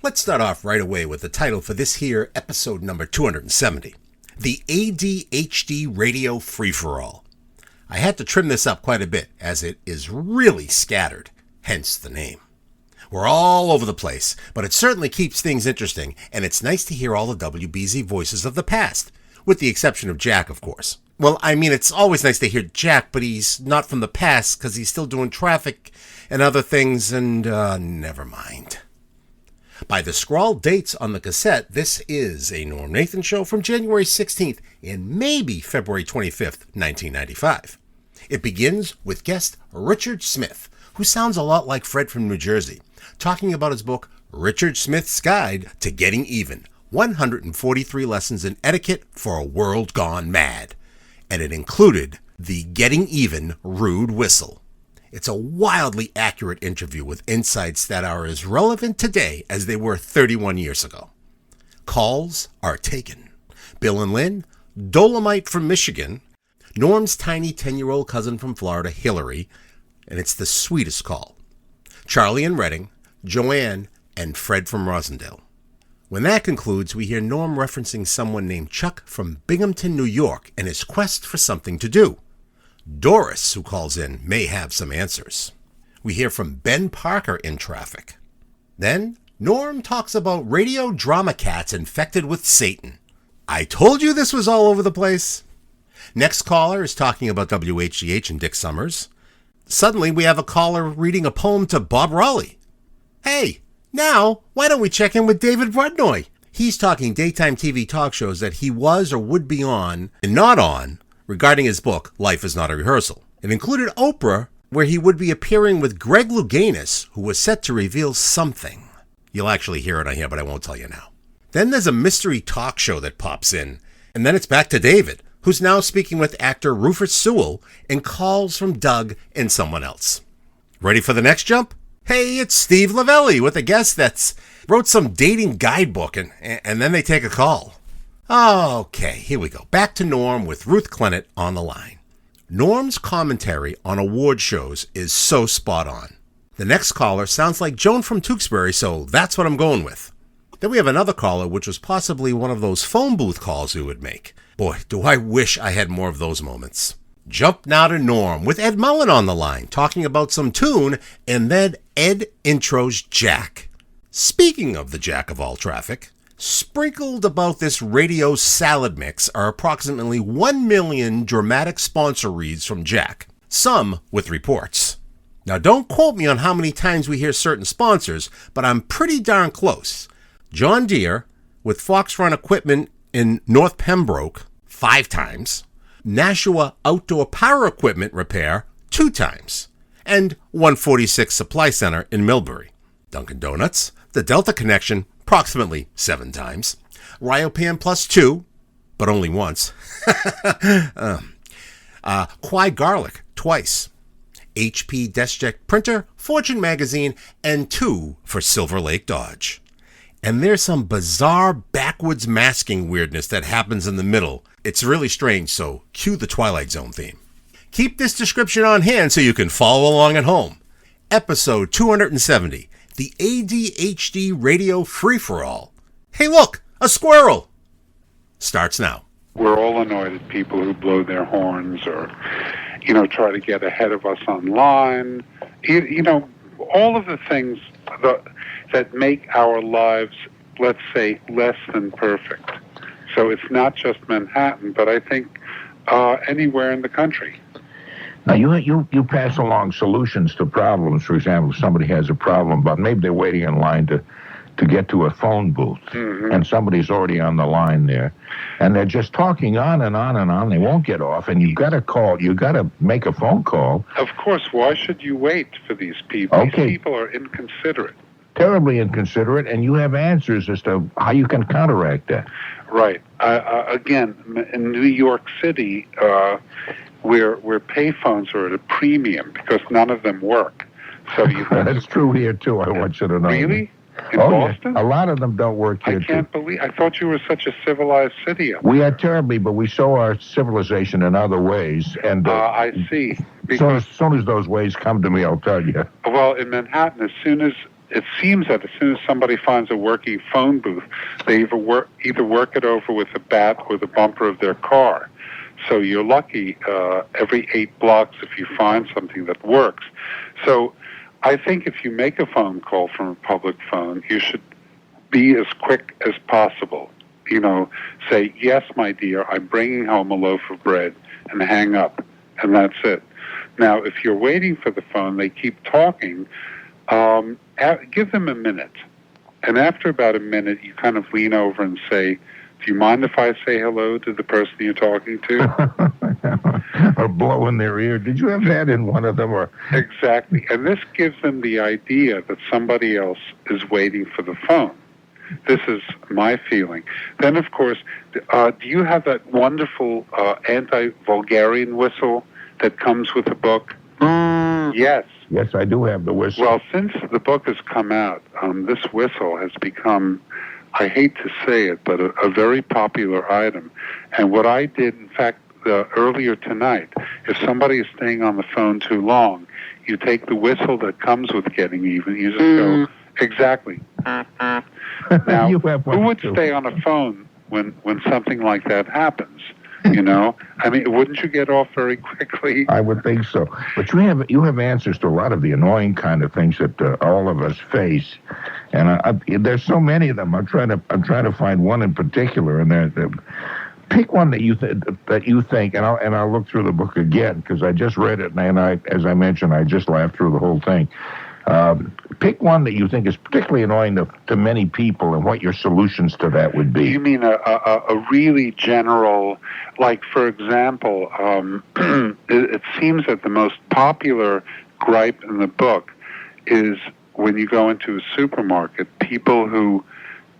Let's start off right away with the title for this here episode number 270, the ADHD Radio Free-for-All. I had to trim this up quite a bit as it is really scattered, hence the name. We're all over the place, but it certainly keeps things interesting, and it's nice to hear all the WBZ voices of the past, with the exception of Jack, of course. Well, I mean, it's always nice to hear Jack, but he's not from the past because he's still doing traffic and other things, and never mind. By the scrawled dates on the cassette, this is a Norm Nathan show from January 16th and maybe February 25th, 1995. It begins with guest Richard Smith, who sounds a lot like Fred from New Jersey, talking about his book, Richard Smith's Guide to Getting Even, 143 Lessons in Etiquette for a World Gone Mad. And it included the Getting Even Rude Whistle. It's a wildly accurate interview with insights that are as relevant today as they were 31 years ago. Calls are taken. Bill and Lynn, Dolemite from Michigan, Norm's tiny 10-year-old cousin from Florida, Hilary, and it's the sweetest call. Charlie in Reading, Joanne, and Fred from Rosendale. When that concludes, we hear Norm referencing someone named Chuck from Binghamton, New York, and his quest for something to do. Doris, who calls in, may have some answers. We hear from Ben Parker in traffic. Then, Norm talks about radio drama cats infected with Satan. I told you this was all over the place. Next caller is talking about WHGH and Dick Summers. Suddenly, we have a caller reading a poem to Bob Raleigh. Hey, now, why don't we check in with David Brudnoy? He's talking daytime TV talk shows that he was or would be on and not on regarding his book, Life is Not a Rehearsal. It included Oprah, where he would be appearing with Greg Louganis, who was set to reveal something. You'll actually hear it on here, but I won't tell you now. Then there's a mystery talk show that pops in, and then it's back to David, who's now speaking with actor Rufus Sewell, and calls from Doug and someone else. Ready for the next jump? Hey, it's Steve Lavelli with a guest that's wrote some dating guidebook, and then they take a call. Okay, here we go. Back to Norm with Ruth Clennett on the line. Norm's commentary on award shows is so spot on. The next caller sounds like Joan from Tewksbury, so that's what I'm going with. Then we have another caller, which was possibly one of those phone booth calls we would make. Boy, do I wish I had more of those moments. Jump now to Norm with Ed Mullen on the line, talking about some tune, and then Ed intros Jack. Speaking of the Jack of all traffic, sprinkled about this radio salad mix are approximately 1 million dramatic sponsor reads from Jack, some with reports. Now don't quote me on how many times we hear certain sponsors, but I'm pretty darn close. John Deere with Fox Run Equipment in North Pembroke 5 times, Nashua Outdoor Power Equipment Repair 2 times, and 146 Supply Center in Millbury. Dunkin' Donuts, the Delta Connection approximately 7 times, Ryopan Plus 2, but only once, Quai Garlic twice, HP DeskJet Printer, Fortune Magazine, and 2 for Silver Lake Dodge. And there's some bizarre backwards masking weirdness that happens in the middle. It's really strange, so cue the Twilight Zone theme. Keep this description on hand so you can follow along at home. Episode 270, the ADHD Radio Free-for-All. Hey look, a squirrel! Starts now. We're all annoyed at people who blow their horns or, try to get ahead of us online. All of the things that make our lives, let's say, less than perfect. So it's not just Manhattan, but I think anywhere in the country. Now, you pass along solutions to problems. For example, if somebody has a problem, but maybe they're waiting in line to get to a phone booth, and somebody's already on the line there, and they're just talking on and on and on. They won't get off, and you've got to call. You've got to make a phone call. Of course. Why should you wait for these people? Okay. These people are inconsiderate. Terribly inconsiderate, and you have answers as to how you can counteract that. Right. Again, in New York City, where payphones are at a premium because none of them work. So that's true here too. I want you to know. Really? In Boston? Yeah. A lot of them don't work here, I can't believe. I thought you were such a civilized city. We are terribly, but we show our civilization in other ways. And I see. So as soon as those ways come to me, I'll tell you. Well, in Manhattan, as soon as it seems that as soon as somebody finds a working phone booth, they either work it over with the bat or the bumper of their car. So you're lucky every 8 blocks if you find something that works. So I think if you make a phone call from a public phone, you should be as quick as possible. Say, yes, my dear, I'm bringing home a loaf of bread, and hang up, and that's it. Now, if you're waiting for the phone, they keep talking, give them a minute. And after about a minute, you kind of lean over and say, do you mind if I say hello to the person you're talking to? Or blow in their ear. Did you have that in one of them? Or Exactly. And this gives them the idea that somebody else is waiting for the phone. This is my feeling. Then, of course, do you have that wonderful anti-vulgarian whistle that comes with the book? Yes. Yes, I do have the whistle. Well, since the book has come out, this whistle has become, I hate to say it, but a very popular item. And what I did, in fact, earlier tonight, if somebody is staying on the phone too long, you take the whistle that comes with getting even, you just go, exactly. Now, who would stay on a phone when something like that happens? I mean, wouldn't you get off very quickly? I would think so. But you have answers to a lot of the annoying kind of things that all of us face, and there's so many of them. I'm trying to find one in particular, and pick one that you think, and I'll look through the book again because I just read it, and as I mentioned, I just laughed through the whole thing. Pick one that you think is particularly annoying to many people, and what your solutions to that would be. You mean a really general, like, for example, it seems that the most popular gripe in the book is when you go into a supermarket, people who,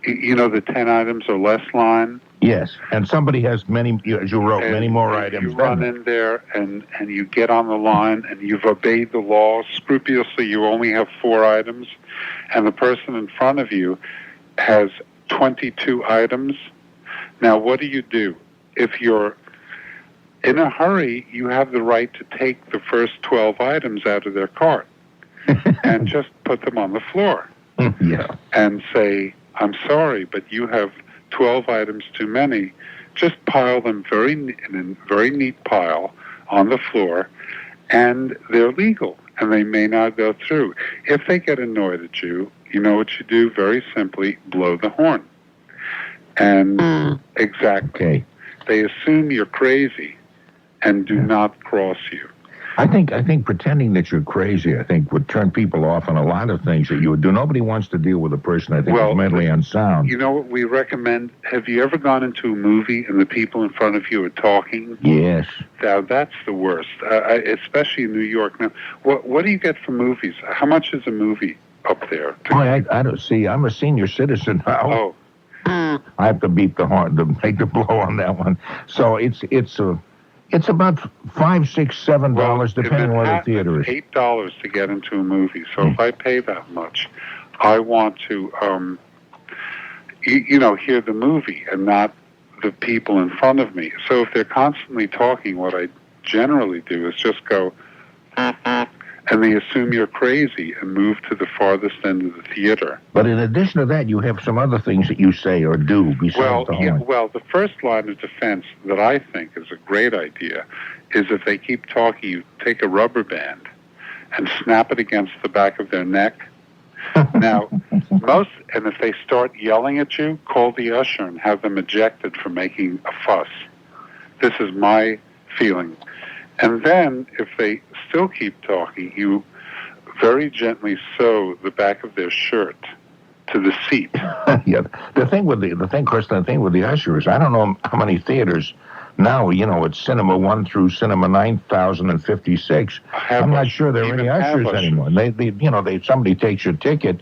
the 10 items or less line. Yes, and somebody has many, as you wrote, many more items. You run in there and you get on the line and you've obeyed the law scrupulously. You only have 4 items, and the person in front of you has 22 items. Now, what do? If you're in a hurry, you have the right to take the first 12 items out of their cart and just put them on the floor. Yeah. And say, I'm sorry, but you have 12 items too many. Just pile them in a very neat pile on the floor, and they're legal, and they may not go through. If they get annoyed at you, you know what you do? Very simply, blow the horn. And exactly. Okay. They assume you're crazy and do not cross you. I think pretending that you're crazy, would turn people off on a lot of things that you would do. Nobody wants to deal with a person, is mentally unsound. You know what we recommend? Have you ever gone into a movie and the people in front of you are talking? Yes. Now, that's the worst, especially in New York. Now, what do you get for movies? How much is a movie up there? I don't see. I'm a senior citizen now. Oh. I have to beat the horn to make the blow on that one. So it's about $5, $6, $7, depending on where the theater is. $8 to get into a movie. So if I pay that much, I want to, hear the movie and not the people in front of me. So if they're constantly talking, what I generally do is just go, and they assume you're crazy and move to the farthest end of the theater. But in addition to that, you have some other things that you say or do besides the horn. Well, the first line of defense that I think is a great idea is if they keep talking, you take a rubber band and snap it against the back of their neck. Now, and if they start yelling at you, call the usher and have them ejected for making a fuss. This is my feeling. And then, if they still keep talking, you very gently sew the back of their shirt to the seat. Yeah. The thing with the usher is, I don't know how many theaters now, it's Cinema 1 through Cinema 9056. I'm not sure there are any ushers anymore. Somebody takes your ticket,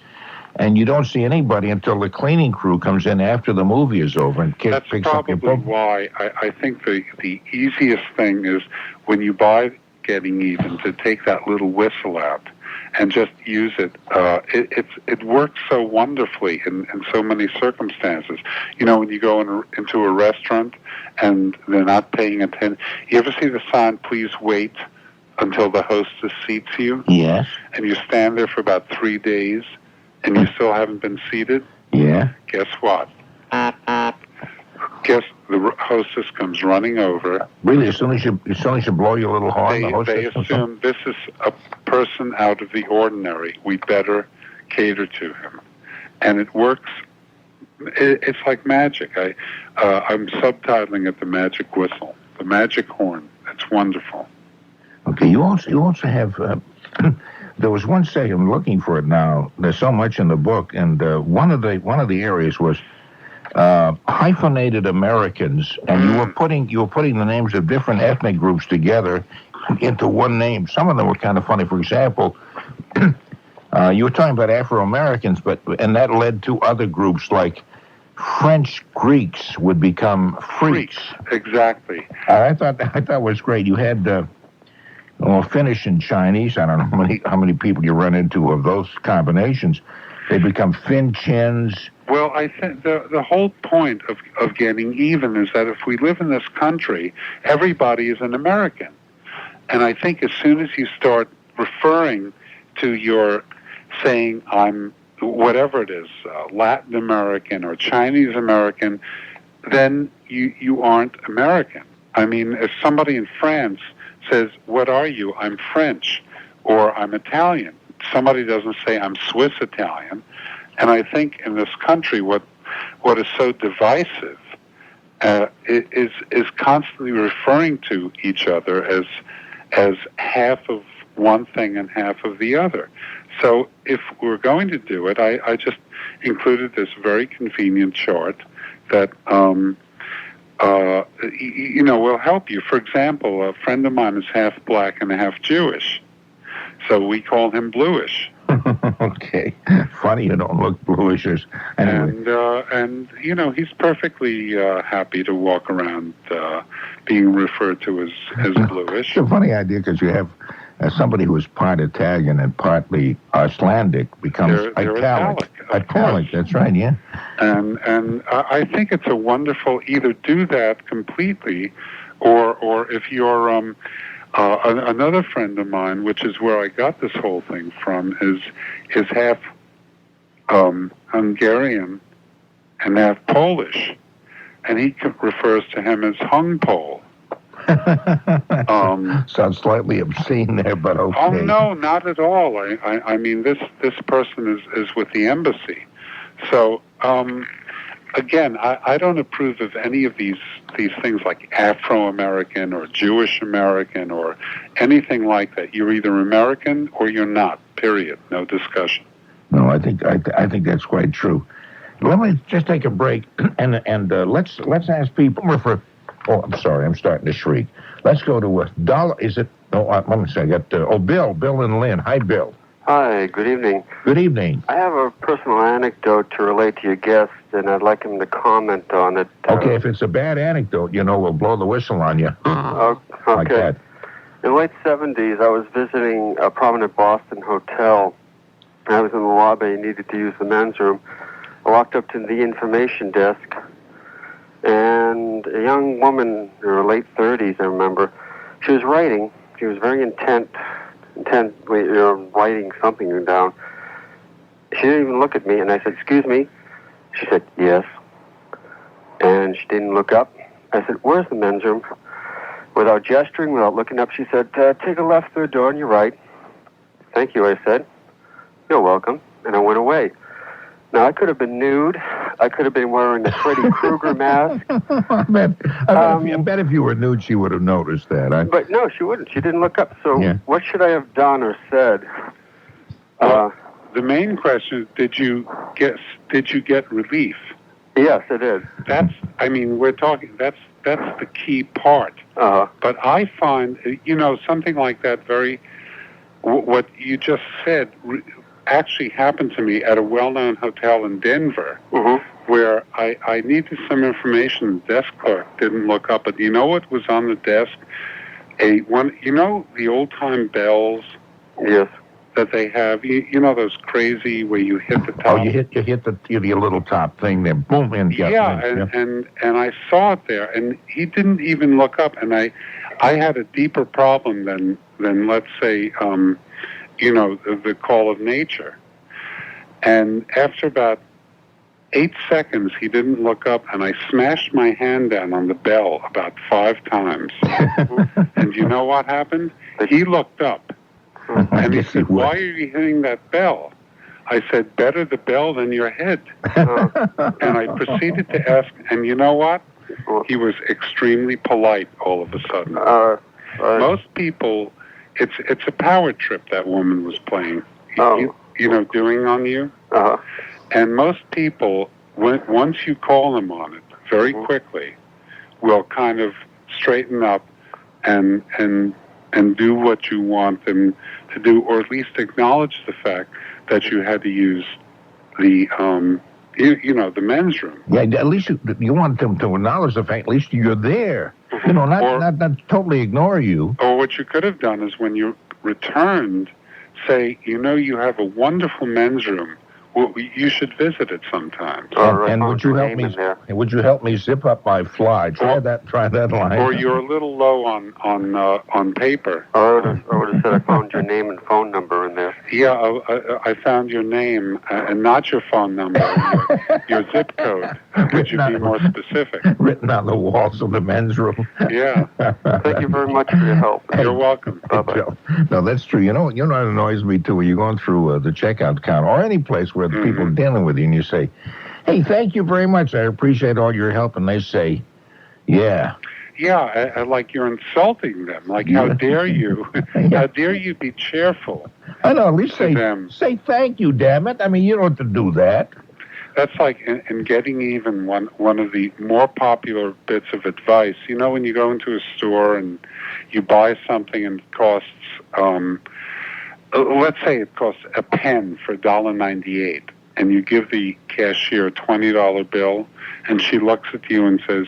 and you don't see anybody until the cleaning crew comes in after the movie is over and picks up your book. That's probably why I think the easiest thing is when you buy Getting Even to take that little whistle out and just use it. It works so wonderfully in so many circumstances. When you go into a restaurant and they're not paying attention. You ever see the sign, please wait until the hostess seats you? Yes. And you stand there for about 3 days and you still haven't been seated, Yeah. guess what? Guess the hostess comes running over. Really, as soon as you blow your little horn, the They hostess assume this is a person out of the ordinary. We better cater to him, and it works. It's like magic. I'm subtitling it the magic whistle, the magic horn. It's wonderful. Okay, you also have. There was one say, I'm looking for it now. There's so much in the book, and one of the areas was hyphenated Americans, and you were putting the names of different ethnic groups together into one name. Some of them were kind of funny. For example, you were talking about Afro-Americans, and that led to other groups like French Greeks would become freaks. Exactly. I thought that was great. You had Finnish and Chinese. I don't know how many people you run into of those combinations. They become Finchins. Well, I think the whole point of getting even is that if we live in this country, everybody is an American. And I think as soon as you start referring to your saying, I'm whatever it is, Latin American or Chinese American, then you aren't American. I mean, if somebody in France says, what are you? I'm French, or I'm Italian. Somebody doesn't say, I'm Swiss Italian. And I think in this country, what is so divisive is constantly referring to each other as half of one thing and half of the other. So if we're going to do it, I just included this very convenient chart that will help you. For example, a friend of mine is half black and half Jewish, so we call him Bluish. Okay, funny you don't look bluish. Anyway. And he's perfectly happy to walk around being referred to as Bluish. It's a funny idea because you have somebody who is part Italian and partly Icelandic becomes they're italic. Italic, that's right, yeah. And I think it's a wonderful, either do that completely, or if you're another friend of mine, which is where I got this whole thing from, is half Hungarian and half Polish, and he refers to him as Hung Pole. Sounds slightly obscene there, but okay. Oh no, not at all. I mean, this person is with the embassy. So again, I don't approve of any of these things like Afro-American or Jewish American or anything like that. You're either American or you're not. Period. No discussion. No, I think that's quite true. Let me just take a break and let's ask people for. Oh, I'm sorry, I'm starting to shriek. Let's go to is it? Oh, let me see. I got Bill and Lynn. Hi, Bill. Hi, good evening. Good evening. I have a personal anecdote to relate to your guest, and I'd like him to comment on it. Okay, if it's a bad anecdote, we'll blow the whistle on you. Okay. Like that. In the late 70s, I was visiting a prominent Boston hotel. I was in the lobby and needed to use the men's room. I walked up to the information desk, and a young woman in her late 30s, I remember, she was writing. She was very intently writing something down. She didn't even look at me, and I said, excuse me? She said, yes. And she didn't look up. I said, where's the men's room? Without gesturing, without looking up, she said, take a left through the door on your right. Thank you, I said. You're welcome. And I went away. Now, I could have been nude. I could have been wearing a Freddy Krueger mask. I bet if you were nude, she would have noticed that. But no, she wouldn't. She didn't look up. So yeah. What should I have done or said? The main question is, did you get relief? Yes, I did. We're talking, that's the key part. But I find, something like that what you just said actually happened to me at a well-known hotel in Denver, where I needed some information. The desk clerk didn't look up, but you know what was on the desk? The old-time bells? Yes. That they have, those crazy where you hit the top. Oh, you hit the little top thing there, boom, and and I saw it there, and he didn't even look up, and I had a deeper problem than let's say, the call of nature. And after about 8 seconds, he didn't look up, and I smashed my hand down on the bell about 5 times. And you know what happened? He looked up, and he said, "Why are you hitting that bell?" I said, "Better the bell than your head." And I proceeded to ask, and you know what? He was extremely polite all of a sudden. Most people, it's a power trip that woman was playing, doing on you. And most people, once you call them on it very quickly, will kind of straighten up and do what you want them to do, or at least acknowledge the fact that you had to use the the men's room. Yeah, at least you want them to acknowledge the fact. At least you're there. Not totally ignore you. Or what you could have done is when you returned, say, you have a wonderful men's room. Well, you should visit it sometime. And would you help me? Would you help me zip up my fly? Try that line. Or you're a little low on paper. I would have said I found your name and phone number in there. Yeah, I found your name and not your phone number, your zip code. Would you be more specific? Written on the walls of the men's room. Yeah. Thank you very much for your help. You're welcome. Bye-bye. No, that's true. You know what annoys me too? When you're going through the checkout counter or any place where the people are dealing with you, and you say, "Hey, thank you very much. I appreciate all your help," and they say, "Yeah." Yeah, like you're insulting them. Like, how dare you? How dare you be cheerful? I know. At least say thank you, damn it. I mean, you don't have to do that. That's like in Getting Even, one of the more popular bits of advice. When you go into a store and you buy something and it costs, let's say it costs a pen for $1.98, and you give the cashier a $20 bill, and she looks at you and says,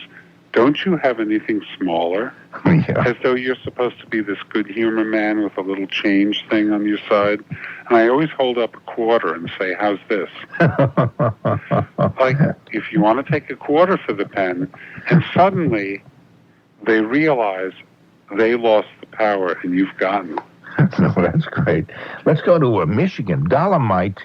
"Don't you have anything smaller?" Yeah. As though you're supposed to be this good humor man with a little change thing on your side. And I always hold up a quarter and say, "How's this?" Like, if you want to take a quarter for the pen, and suddenly they realize they lost the power and you've gotten it. No, that's great. Let's go to Michigan. Dolemite.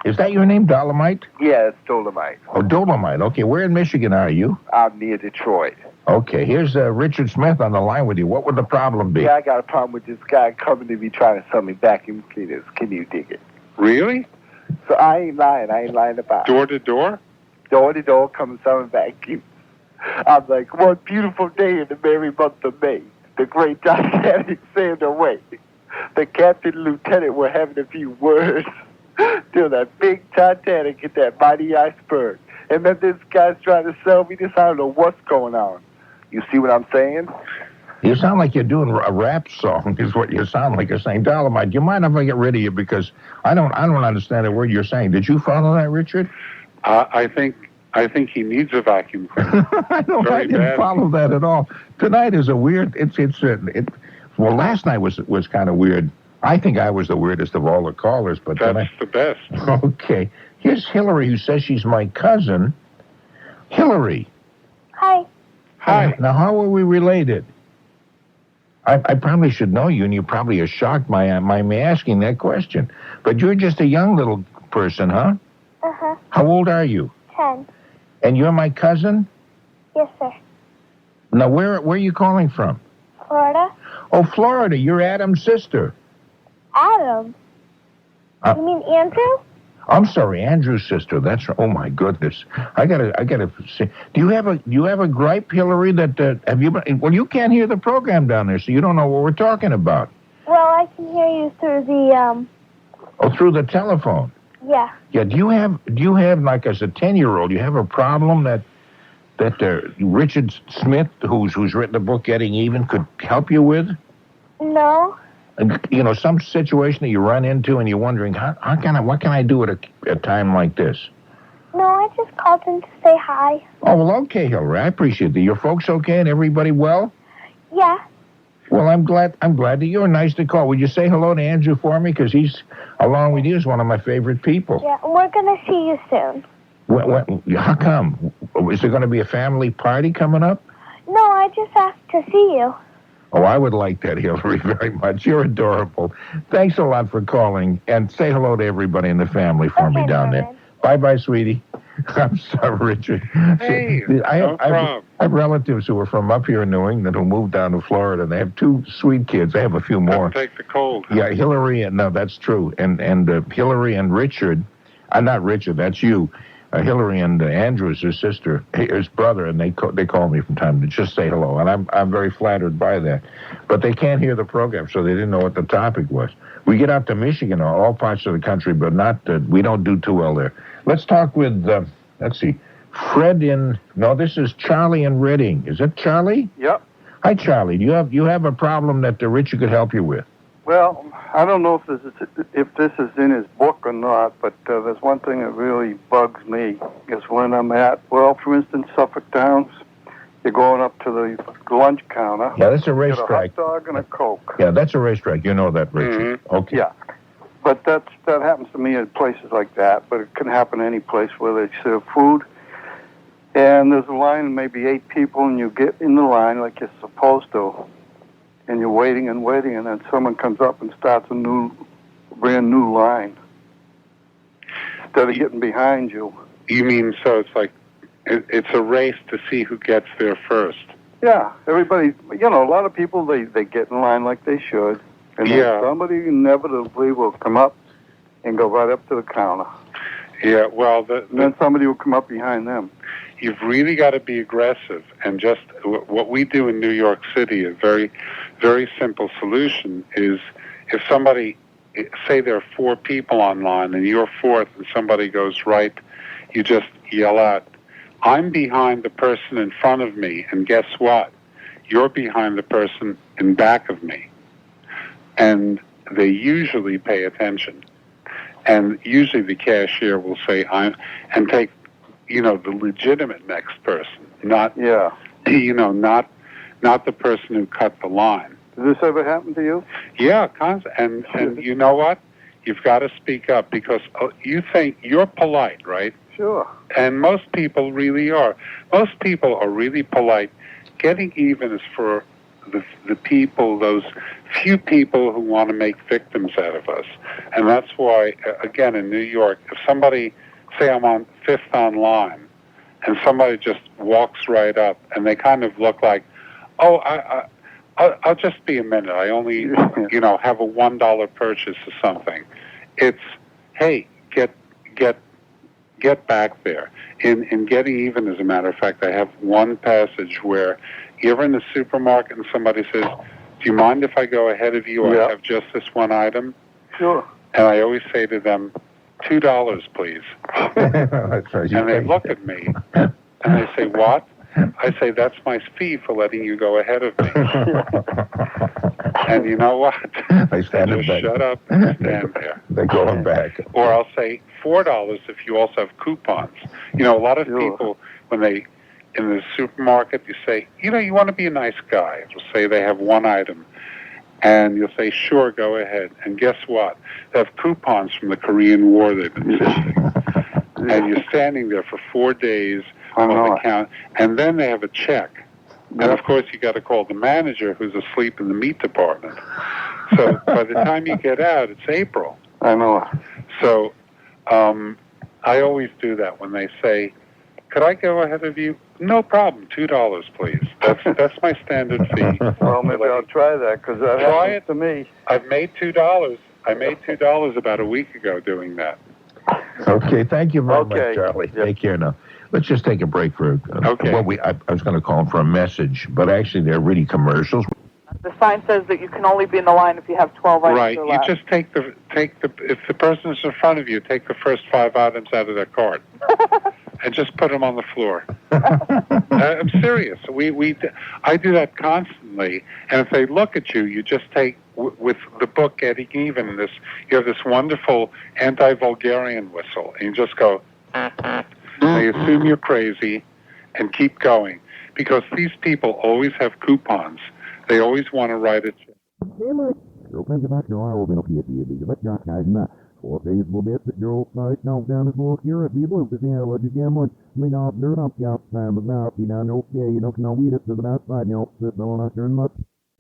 Is that your name, Dolemite? Yeah, it's Dolemite. Oh, Dolemite. Okay, where in Michigan are you? I'm near Detroit. Okay, here's Richard Smith on the line with you. What would the problem be? Yeah, I got a problem with this guy coming to me trying to sell me vacuum cleaners. Can you dig it? Really? So I ain't lying about it. Door to door? Door to door, come selling vacuums. I'm like, one beautiful day in the merry month of May, the great Titanic sailed away. The captain and lieutenant were having a few words till that big Titanic hit that mighty iceberg. And then this guy's trying to sell me this. I don't know what's going on. You see what I'm saying? You sound like you're doing a rap song, is what you sound like. You're saying, Dolemite, you mind if I get rid of you? Because I don't understand a word you're saying. Did you follow that, Richard? I think he needs a vacuum cleaner. I didn't follow that at all. Tonight is a weird. Well, last night was kind of weird. I think I was the weirdest of all the callers, but that's the best. Okay, here's Hilary, who says she's my cousin. Hilary. Hi. Hi. Now, how are we related? I probably should know you, and you probably are shocked by me asking that question. But you're just a young little person, huh? Uh-huh. How old are you? 10. And you're my cousin? Yes, sir. Now, where are you calling from? Florida. Oh, Florida. You're Adam's sister. Adam. You mean Andrew? I'm sorry, Andrew's sister. That's oh my goodness. I gotta see. Do you have a gripe, Hilary? That have you been? Well, you can't hear the program down there, so you don't know what we're talking about. Well, I can hear you through the Oh, through the telephone. Yeah. Yeah. Do you have like as a 10-year-old? You have a problem that Richard Smith, who's written the book Getting Even, could help you with? No. You know, some situation that you run into and you're wondering, what can I do at a time like this? No, I just called in to say hi. Oh, well, okay, Hilary. I appreciate that. Your folks okay and everybody well? Yeah. Well, I'm glad that you're nice to call. Would you say hello to Andrew for me? Because he's, along with you, is one of my favorite people. Yeah, we're going to see you soon. How come? Is there going to be a family party coming up? No, I just asked to see you. Oh, I would like that, Hilary, very much. You're adorable. Thanks a lot for calling, and say hello to everybody in the family for me down there. Bye-bye, sweetie. I'm sorry, Richard. Hey, I have relatives who are from up here in New England who moved down to Florida, and they have two sweet kids. I have a few more. Take the cold. Yeah, Hilary, no, that's true. And Hilary and Richard, not Richard, that's you. Hilary and Andrew is his sister, his brother, and they call me from time to just say hello, and I'm very flattered by that. But they can't hear the program, so they didn't know what the topic was. We get out to Michigan, or all parts of the country, but we don't do too well there. Let's talk with, let's see, Fred this is Charlie in Reading. Is it Charlie? Yep. Hi, Charlie. Do you have a problem that Richard could help you with? Well, I don't know if this is in his book or not, but there's one thing that really bugs me is when I'm for instance, Suffolk Downs, you're going up to the lunch counter. Yeah, that's a racetrack. Get a hot dog and a Coke. Yeah, that's a racetrack. You know that, Richard. Mm-hmm. Okay. Yeah, but that happens to me at places like that, but it can happen any place where they serve food. And there's a line of maybe 8 people, and you get in the line like you're supposed to. And you're waiting, and then someone comes up and starts a brand new line instead of getting behind you. You mean so it's like it's a race to see who gets there first? Yeah, everybody. A lot of people they get in line like they should, and then somebody inevitably will come up and go right up to the counter. Yeah, well, and then somebody will come up behind them. You've really got to be aggressive, and just what we do in New York City, a very, very simple solution is if somebody, say there are 4 people online and you're 4th and somebody goes right, you just yell out, I'm behind the person in front of me, and guess what? You're behind the person in back of me. And they usually pay attention. And usually the cashier will say, and take, the legitimate next person, not the person who cut the line. Did this ever happen to you? Yeah, and you know what? You've got to speak up because you think you're polite, right? Sure. And most people really are. Most people are really polite. Getting even is for the people, those few people who want to make victims out of us. And that's why, again, in New York, if somebody, say I'm on 5th online, and somebody just walks right up, and they kind of look like, I'll just be a minute. I only, have a $1 purchase or something. It's, hey, get back there. In Getting Even, as a matter of fact, I have one passage where you're in the supermarket and somebody says, do you mind if I go ahead of you? I have just this one item. Sure. And I always say to them, $2, please. That's right. And they look at me and they say, what? I say, that's my fee for letting you go ahead of me. And you know what? They stand just back. Shut up and stand there. They go back. Or I'll say $4 if you also have coupons. A lot of people, when they, in the supermarket, you say, you want to be a nice guy. They'll say they have one item. And you'll say, sure, go ahead. And guess what? They have coupons from the Korean War they've been fishing. And you're standing there for 4 days on the count. And then they have a check. And, of course, you got to call the manager who's asleep in the meat department. So by the time you get out, it's April. I know. So I always do that when they say, could I go ahead of you? No problem. $2, please. That's my standard fee. Well, maybe I'll try that because that happens to me. I've made $2. I made $2 about a week ago doing that. Okay, thank you very much, Charlie. Yep. Take care now. Let's just take a break for. I was going to call them for a message, but actually they're really commercials. The sign says that you can only be in the line if you have 12 items right. or less. You just take the if the person's in front of you, take the first 5 items out of their cart and just put them on the floor. I'm serious. I do that constantly, and if they look at you, you just take with the book Getting Even. You have this wonderful anti-vulgarian whistle, and you just go. They assume you're crazy, and keep going because these people always have coupons. They always want to write a check.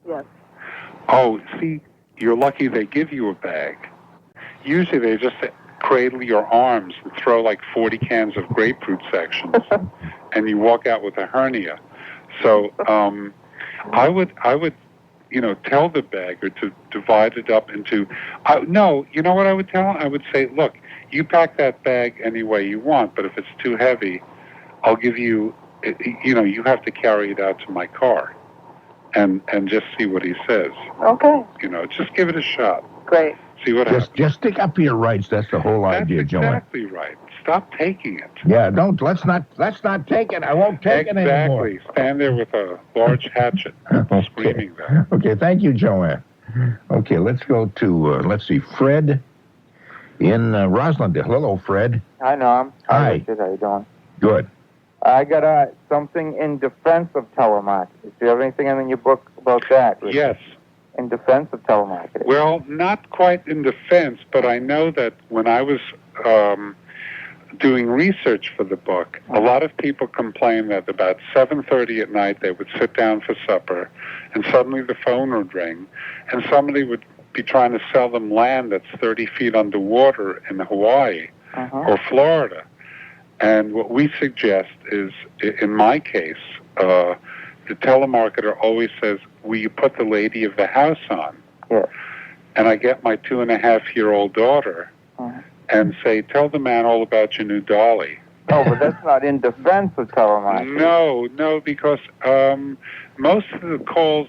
Yes. Oh, see, you're lucky they give you a bag. Usually they just cradle your arms and throw like 40 cans of grapefruit sections, and you walk out with a hernia. So I would, tell the bagger to divide it up into. No, you know what I would tell him? I would say, look, you pack that bag any way you want, but if it's too heavy, I'll give you. You have to carry it out to my car, and just see what he says. Okay. Just give it a shot. Great. See what happens. Just stick up for your rights. That's the whole idea, Joanne. That's exactly right. Stop taking it. Yeah, let's not take it. I won't take it anymore. Exactly. Stand there with a large hatchet, screaming that. Okay, thank you, Joanne. Okay, let's go to, Fred in Roslindale. Hello, Fred. Hi, Norm. Hi. Richard. How you doing? Good. I got something in defense of telemarketing. Do you have anything in your book about that, Richard? Yes. In defense of telemarketing. Well, not quite in defense, but I know that when I was doing research for the book, a lot of people complained that about 7:30 at night they would sit down for supper, and suddenly the phone would ring, and somebody would be trying to sell them land that's 30 feet underwater in Hawaii or Florida. And what we suggest is, in my case, the telemarketer always says, will you put the lady of the house on? Yes. And I get my 2.5-year-old daughter and say, tell the man all about your new dolly. Oh, but that's not in defense of telemarketing. No, because most of the calls,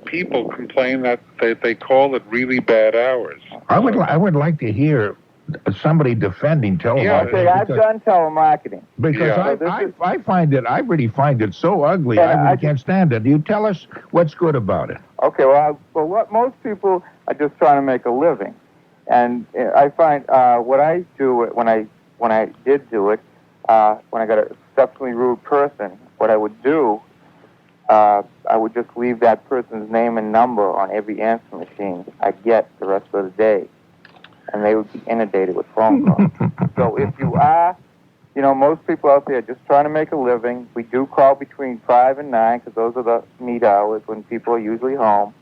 people complain that they call at really bad hours. I would like to hear somebody defending telemarketing. Okay, I've done telemarketing. Because I really find it so ugly. I really can't stand it. You tell us what's good about it. Okay, well, what most people are just trying to make a living, and I find what I do when I did do it, when I got a exceptionally rude person, what I would do, I would just leave that person's name and number on every answer machine I get the rest of the day. And they would be inundated with phone calls. So if you are, most people out there are just trying to make a living. We do call between 5 and 9 because those are the meet hours when people are usually home.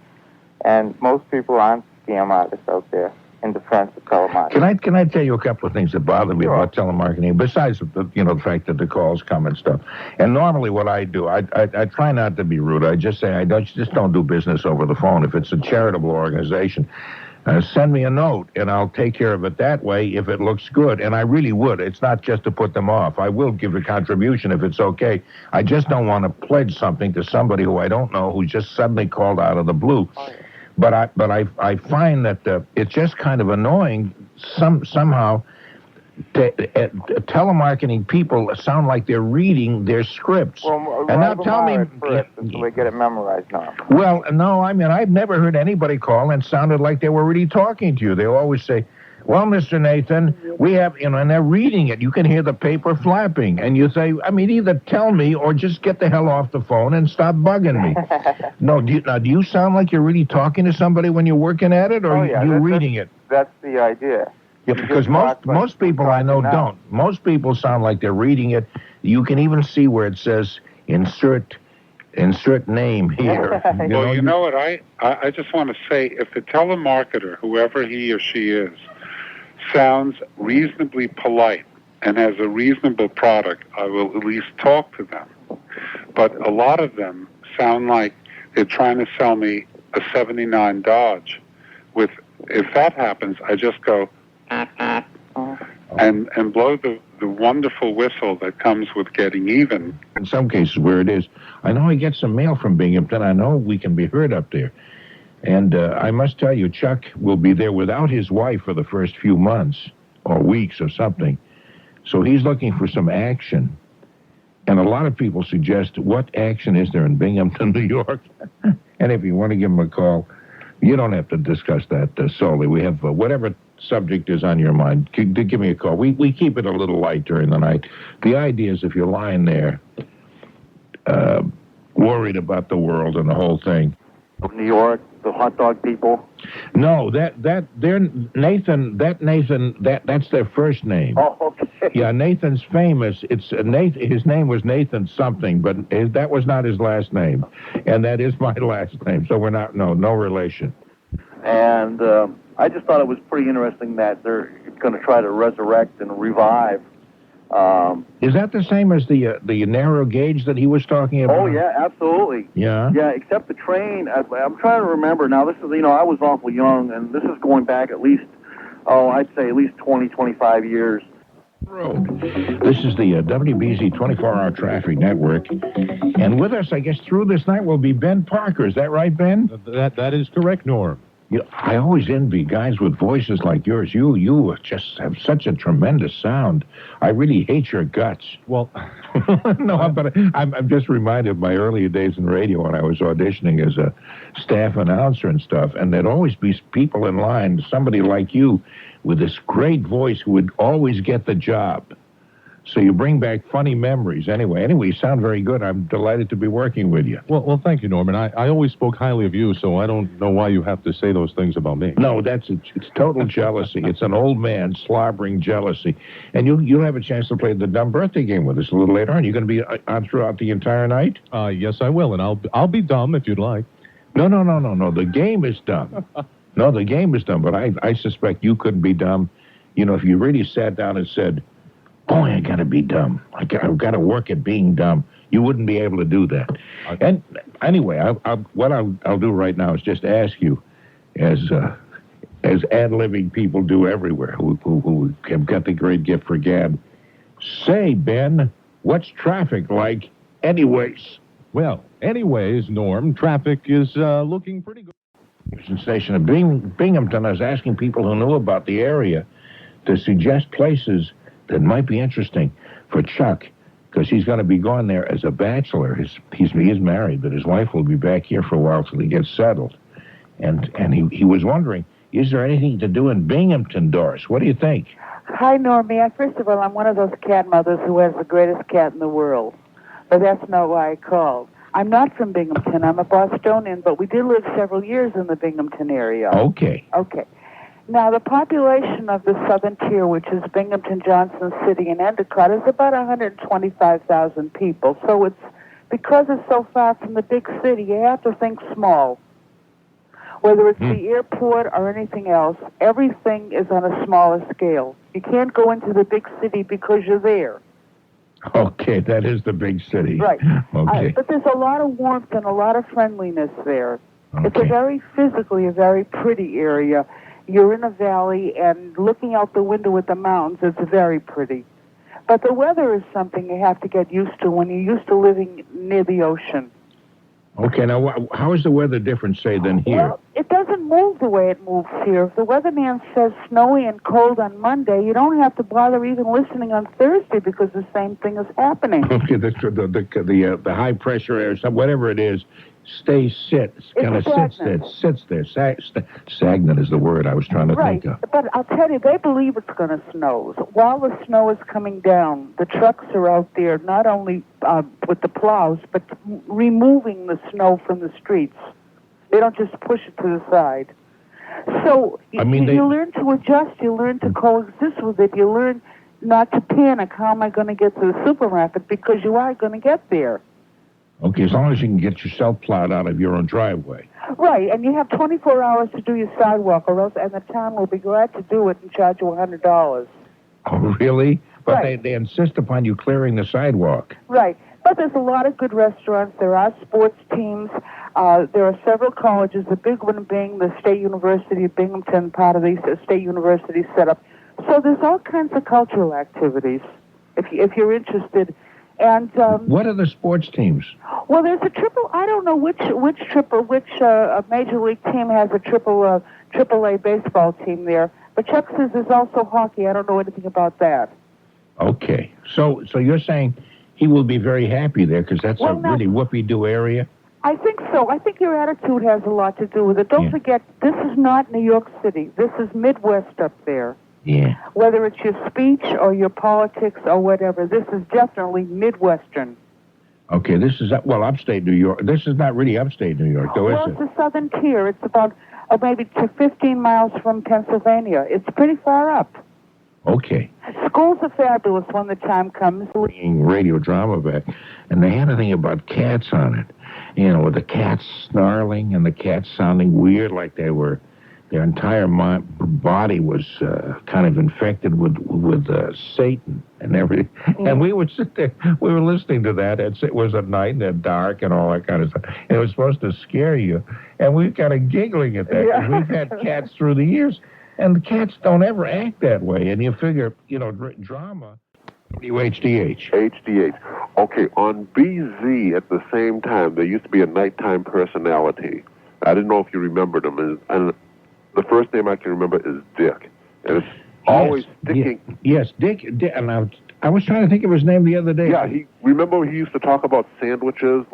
And most people aren't scam artists out there in defense of telemarketing. Can I tell you a couple of things that bother me about telemarketing, besides the fact that the calls come and stuff. And normally what I do, I try not to be rude. I just say I just don't do business over the phone. If it's a charitable organization, send me a note, and I'll take care of it that way if it looks good. And I really would. It's not just to put them off. I will give a contribution if it's okay. I just don't want to pledge something to somebody who I don't know who just suddenly called out of the blue. But I find that it's just kind of annoying somehow. Telemarketing people sound like they're reading their scripts. Well, and now tell me, first, until they get it memorized now. Well, no, I mean, I've never heard anybody call and sounded like they were really talking to you. They always say, well, Mr. Nathan, we have, and they're reading it. You can hear the paper flapping. And you say, either tell me or just get the hell off the phone and stop bugging me. No, do you sound like you're really talking to somebody when you're working at it, or you're reading it? That's the idea. Yeah, because most people I know don't. Most people sound like they're reading it. You can even see where it says insert name here. You know what? I just want to say, if the telemarketer, whoever he or she is, sounds reasonably polite and has a reasonable product, I will at least talk to them. But a lot of them sound like they're trying to sell me a 79 Dodge. If that happens, I just go, and blow the wonderful whistle that comes with getting even. In some cases where it is, I know I get some mail from Binghamton. I know we can be heard up there. And I must tell you, Chuck will be there without his wife for the first few months or weeks or something. So he's looking for some action. And a lot of people suggest, what action is there in Binghamton, New York? And if you want to give him a call, you don't have to discuss that solely. We have whatever subject is on your mind, give me a call. We keep it a little light during the night. The idea is if you're lying there worried about the world and the whole thing, of New York, the hot dog people? No, that's their first name. Oh, okay. Yeah, Nathan's famous. It's Nathan. His name was Nathan something, but that was not his last name, and that is my last name. So we're not no relation. And I just thought it was pretty interesting that they're going to try to resurrect and revive. Is that the same as the narrow gauge that he was talking about? Oh yeah, absolutely. Yeah. Yeah, except the train. I'm trying to remember now. This is I was awful young, and this is going back at least I'd say at least 20, 25 years. This is the WBZ 24-hour traffic network, and with us, I guess, through this night will be Ben Parker. Is that right, Ben? That is correct, Norm. You know, I always envy guys with voices like yours. You just have such a tremendous sound. I really hate your guts. Well, no, but I'm just reminded of my earlier days in radio when I was auditioning as a staff announcer and stuff, and there'd always be people in line, somebody like you, with this great voice who would always get the job. So you bring back funny memories. Anyway, you sound very good. I'm delighted to be working with you. Well, thank you, Norman. I always spoke highly of you, so I don't know why you have to say those things about me. No, it's total jealousy. It's an old man slobbering jealousy. And you'll have a chance to play the dumb birthday game with us a little later on. You're going to be on throughout the entire night? Yes, I will, and I'll be dumb if you'd like. No. The game is dumb. No, the game is dumb, but I suspect you couldn't be dumb. You know, if you really sat down and said, boy, I got to be dumb. I've got to work at being dumb. You wouldn't be able to do that. And anyway, what I'll do right now is just ask you, as ad-libbing people do everywhere, who have got the great gift for gab, say, Ben, what's traffic like anyways? Well, anyways, Norm, traffic is looking pretty good. The station of Binghamton, I was asking people who knew about the area to suggest places that might be interesting for Chuck, because he's going to be going there as a bachelor. He's married, but his wife will be back here for a while till he gets settled. And he was wondering, is there anything to do in Binghamton, Doris? What do you think? Hi, Normie. First of all, I'm one of those cat mothers who has the greatest cat in the world. But that's not why I called. I'm not from Binghamton. I'm a Bostonian, but we did live several years in the Binghamton area. Okay. Now, the population of the southern tier, which is Binghamton, Johnson City, and Endicott, is about 125,000 people. So it's because it's so far from the big city, you have to think small. Whether it's the airport or anything else, everything is on a smaller scale. You can't go into the big city because you're there. Okay, that is the big city. Right. Okay. But there's a lot of warmth and a lot of friendliness there. Okay. It's a very pretty area. You're in a valley, and looking out the window at the mountains, it's very pretty. But the weather is something you have to get used to when you're used to living near the ocean. Okay, now how is the weather different, say, than here? Well, it doesn't move the way it moves here. If the weatherman says snowy and cold on Monday, you don't have to bother even listening on Thursday because the same thing is happening. Okay, the high pressure air, whatever it is, sits there. Stagnant is the word I was trying to think of. But I'll tell you, they believe it's going to snow. So while the snow is coming down, the trucks are out there not only with the plows, but removing the snow from the streets. They don't just push it to the side. So you learn to adjust. You learn to coexist with it. You learn not to panic. How am I going to get to the supermarket? Because you are going to get there. Okay, as long as you can get yourself plowed out of your own driveway. Right, and you have 24 hours to do your sidewalk, and the town will be glad to do it and charge you $100. Oh, really? But right. they insist upon you clearing the sidewalk. Right, but there's a lot of good restaurants. There are sports teams. There are several colleges, the big one being the State University of Binghamton, part of the State University setup. So there's all kinds of cultural activities, if you're interested. And what are the sports teams? Well, there's a triple. I don't know which major league team has a AAA baseball team there. But Chuck says there's also hockey. I don't know anything about that. Okay, so you're saying he will be very happy there because that's a really whoopee-doo area. I think so. I think your attitude has a lot to do with it. Don't forget, this is not New York City. This is Midwest up there. Yeah. Whether it's your speech or your politics or whatever, this is definitely Midwestern. Okay, this is, well, upstate New York. This is not really upstate New York, though, is Well, it? it's the southern tier. It's about maybe 15 miles from Pennsylvania. It's pretty far up. Okay. Schools are fabulous when the time comes. Bringing radio drama back, and they had a thing about cats on it. You know, with the cats snarling and the cats sounding weird, like their entire body was kind of infected with Satan and everything. Mm. And we would sit there, we were listening to that. It was at night and at dark and all that kind of stuff. And it was supposed to scare you. And we kind of giggling at that. Yeah. We've had cats through the years, and the cats don't ever act that way. And you figure, you know, drama. WHDH. HDH. Okay, on BZ at the same time, there used to be a nighttime personality. I didn't know if you remembered him. And the first name I can remember is Dick. And it's always sticking. Yes, Dick. And I was trying to think of his name the other day. Yeah, remember he used to talk about sandwiches,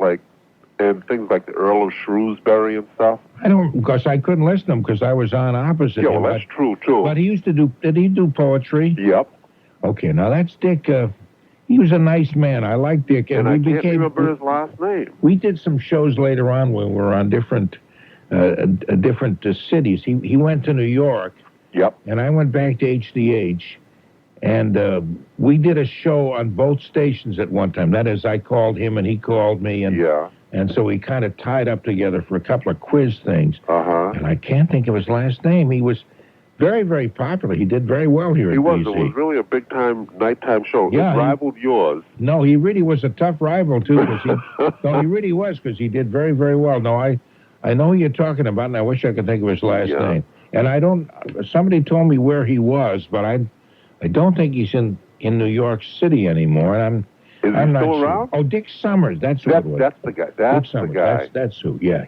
and things like the Earl of Shrewsbury and stuff? I don't, because I couldn't listen to him because I was on opposite him. Yeah, well, that's true, too. But he used to did he do poetry? Yep. Okay, now that's Dick. He was a nice man. I like Dick. And I can't remember his last name. We did some shows later on when we were on different cities. He went to New York. Yep. And I went back to HDH. And we did a show on both stations at one time. That is, I called him and he called me. And, yeah. And so we kind of tied up together for a couple of quiz things. Uh-huh. And I can't think of his last name. He was very, very popular. He did very well here at BZ. It was really a big-time nighttime show. Yeah, it rivaled yours. No, he really was a tough rival, too. He really was, because he did very, very well. No, I know who you're talking about, and I wish I could think of his last name. And somebody told me where he was, but I don't think he's in New York City anymore. And Is he still around? Oh, Dick Summers. That's who it was. That's the guy. That's the guy. That's who. Yeah.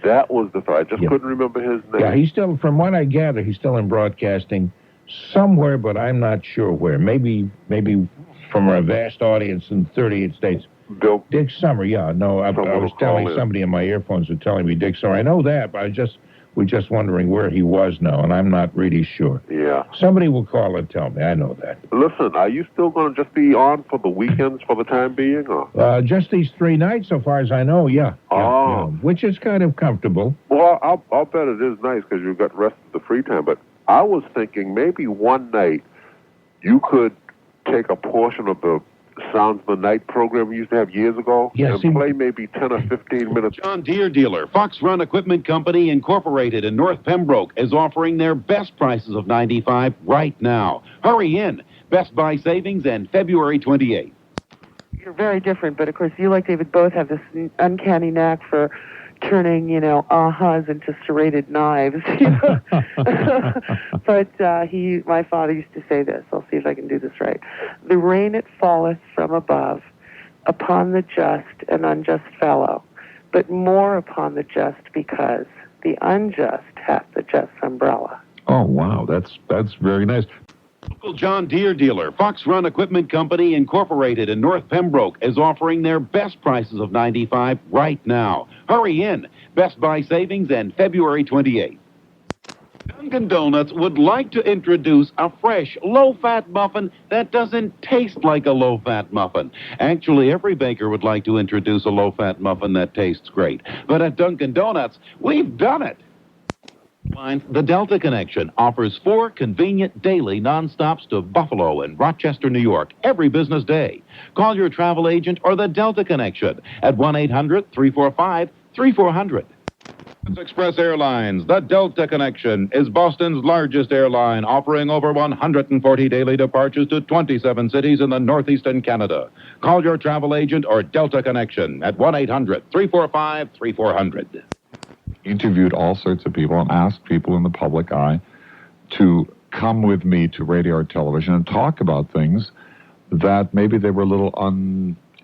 That was the thought. I just couldn't remember his name. Yeah, he's still, from what I gather, he's still in broadcasting somewhere, but I'm not sure where. Maybe from a vast audience in 38 states. Dick Summer, yeah. No, I was telling somebody in my earphones were telling me Dick Summer. I know that, but we're just wondering where he was now, and I'm not really sure. Yeah. Somebody will call and tell me. I know that. Listen, are you still going to just be on for the weekends for the time being? Or? Just these 3 nights, so far as I know, yeah. Oh. Yeah, which is kind of comfortable. Well, I'll bet it is nice because you've got the rest of the free time, but I was thinking maybe one night you could take a portion of the Sounds of the Night program we used to have years ago and play maybe 10 or 15 minutes. John Deere dealer, Fox Run Equipment Company Incorporated in North Pembroke is offering their best prices of 95 right now. Hurry in. Best Buy savings and February 28th. You're very different, but of course you, like David, both have this uncanny knack for turning, ahas into serrated knives. But my father used to say this. I'll see if I can do this right. The rain it falleth from above upon the just and unjust fellow, but more upon the just because the unjust hath the just umbrella. Oh, wow. That's very nice. Local John Deere dealer, Fox Run Equipment Company Incorporated in North Pembroke is offering their best prices of 95 right now. Hurry in. Best Buy savings and February 28th. Dunkin' Donuts would like to introduce a fresh, low-fat muffin that doesn't taste like a low-fat muffin. Actually, every baker would like to introduce a low-fat muffin that tastes great. But at Dunkin' Donuts, we've done it. The Delta Connection offers 4 convenient daily nonstops to Buffalo and Rochester, New York, every business day. Call your travel agent or the Delta Connection at 1-800-345-3400. Express Airlines, the Delta Connection, is Boston's largest airline, offering over 140 daily departures to 27 cities in the northeastern Canada. Call your travel agent or Delta Connection at 1-800-345-3400. Interviewed all sorts of people and asked people in the public eye to come with me to radio or television and talk about things that maybe they were a little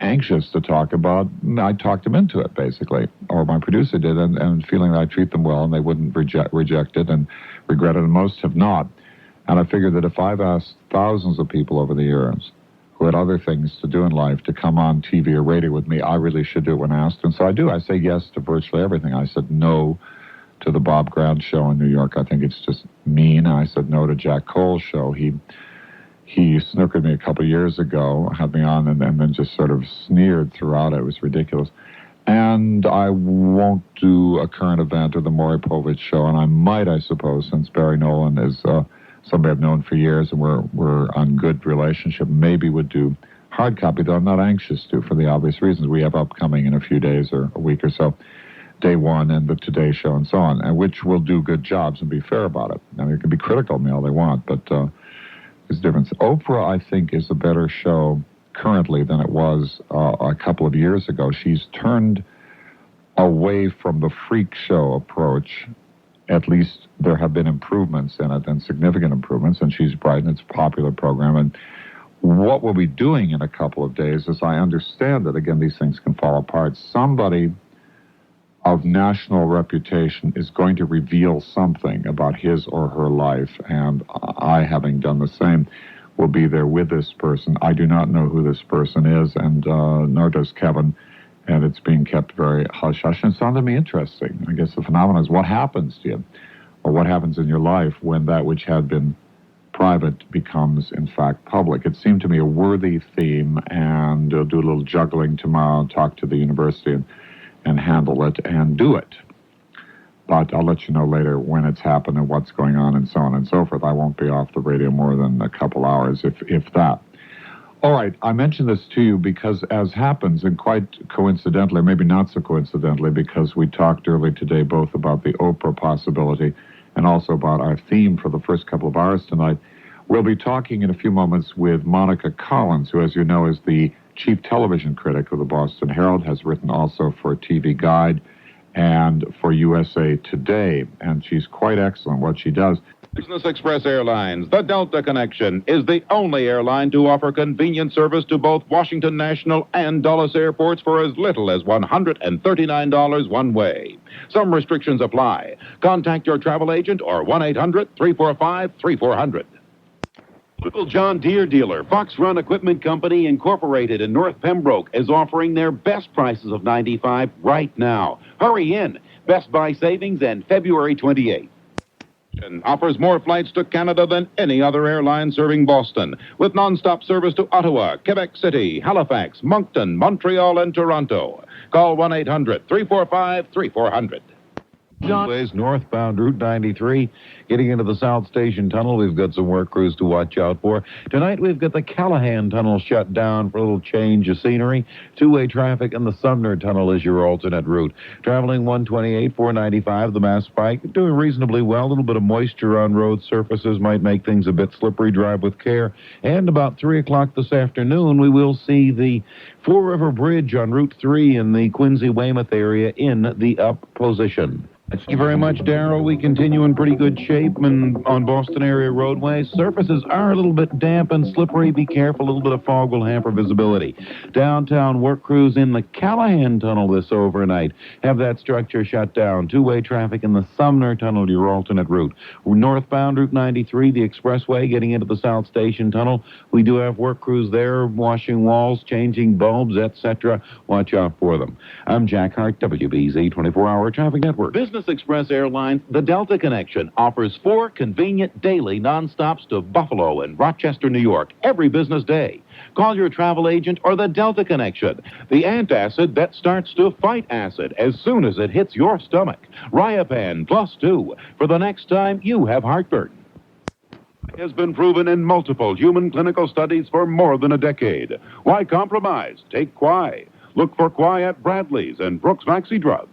anxious to talk about. And I talked them into it, basically, or my producer did, and feeling that I treat them well and they wouldn't reject it and regret it, and most have not. And I figured that if I've asked thousands of people over the years who had other things to do in life to come on TV or radio with me, I really should do it when asked. And so I do. I say yes to virtually everything. I said no to the Bob Grant show in New York. I think it's just mean. I said no to Jack Cole's show. He he snookered me a couple of years ago, had me on, and then just sort of sneered throughout it. It was ridiculous. And I won't do a current event or the Maury Povich show, and I might, I suppose, since Barry Nolan is somebody I've known for years and we're on good relationship, maybe would do hard copy, though I'm not anxious to, for the obvious reasons. We have upcoming in a few days or a week or so, Day One and the Today Show and so on, and which will do good jobs and be fair about it. Now, they can be critical of me all they want, but there's a difference. Oprah, I think, is a better show currently than it was a couple of years ago. She's turned away from the freak show approach. At least there have been improvements in it, and significant improvements, and she's bright, and it's a popular program. And what we'll be doing in a couple of days, as I understand it, again, these things can fall apart, somebody of national reputation is going to reveal something about his or her life, and I, having done the same, will be there with this person. I do not know who this person is, and nor does Kevin, and it's being kept very hush-hush, and it sounded to me interesting. I guess the phenomenon is what happens to you, or what happens in your life when that which had been private becomes, in fact, public. It seemed to me a worthy theme, and do a little juggling tomorrow, talk to the university and handle it and do it. But I'll let you know later when it's happened and what's going on and so on and so forth. I won't be off the radio more than a couple hours, if that. All right, I mentioned this to you because, as happens, and quite coincidentally, maybe not so coincidentally, because we talked earlier today both about the Oprah possibility and also about our theme for the first couple of hours tonight, we'll be talking in a few moments with Monica Collins, who, as you know, is the chief television critic of the Boston Herald, has written also for TV Guide and for USA Today, and she's quite excellent what she does. Business Express Airlines, the Delta Connection, is the only airline to offer convenient service to both Washington National and Dulles airports for as little as $139 one way. Some restrictions apply. Contact your travel agent or 1-800-345-3400. Local John Deere dealer, Fox Run Equipment Company, Incorporated in North Pembroke, is offering their best prices of $95 right now. Hurry in. Best Buy savings and February 28th. Offers more flights to Canada than any other airline serving Boston, with nonstop service to Ottawa, Quebec City, Halifax, Moncton, Montreal, and Toronto. Call 1-800-345-3400. Ways northbound Route 93, getting into the South Station Tunnel. We've got some work crews to watch out for. Tonight we've got the Callahan Tunnel shut down for a little change of scenery. Two-way traffic in the Sumner Tunnel is your alternate route. Traveling 128, 495, the Mass Pike, doing reasonably well. A little bit of moisture on road surfaces might make things a bit slippery. Drive with care. And about 3 o'clock this afternoon, we will see the Four River Bridge on Route 3 in the Quincy-Weymouth area in the up position. Thank you very much, Darrell. We continue in pretty good shape on Boston area roadways. Surfaces are a little bit damp and slippery. Be careful. A little bit of fog will hamper visibility. Downtown work crews in the Callahan Tunnel this overnight have that structure shut down. Two-way traffic in the Sumner Tunnel, your alternate route. Northbound Route 93, the expressway, getting into the South Station Tunnel. We do have work crews there, washing walls, changing bulbs, etc. Watch out for them. I'm Jack Hart, WBZ 24-Hour Traffic Network. Business Express Airlines, the Delta Connection, offers 4 convenient daily nonstops to Buffalo and Rochester, New York, every business day. Call your travel agent or the Delta Connection, the antacid that starts to fight acid as soon as it hits your stomach. Riapan +2 for the next time you have heartburn. It has been proven in multiple human clinical studies for more than a decade. Why compromise? Take Quai. Look for Quai at Bradley's and Brooks Maxi Drug.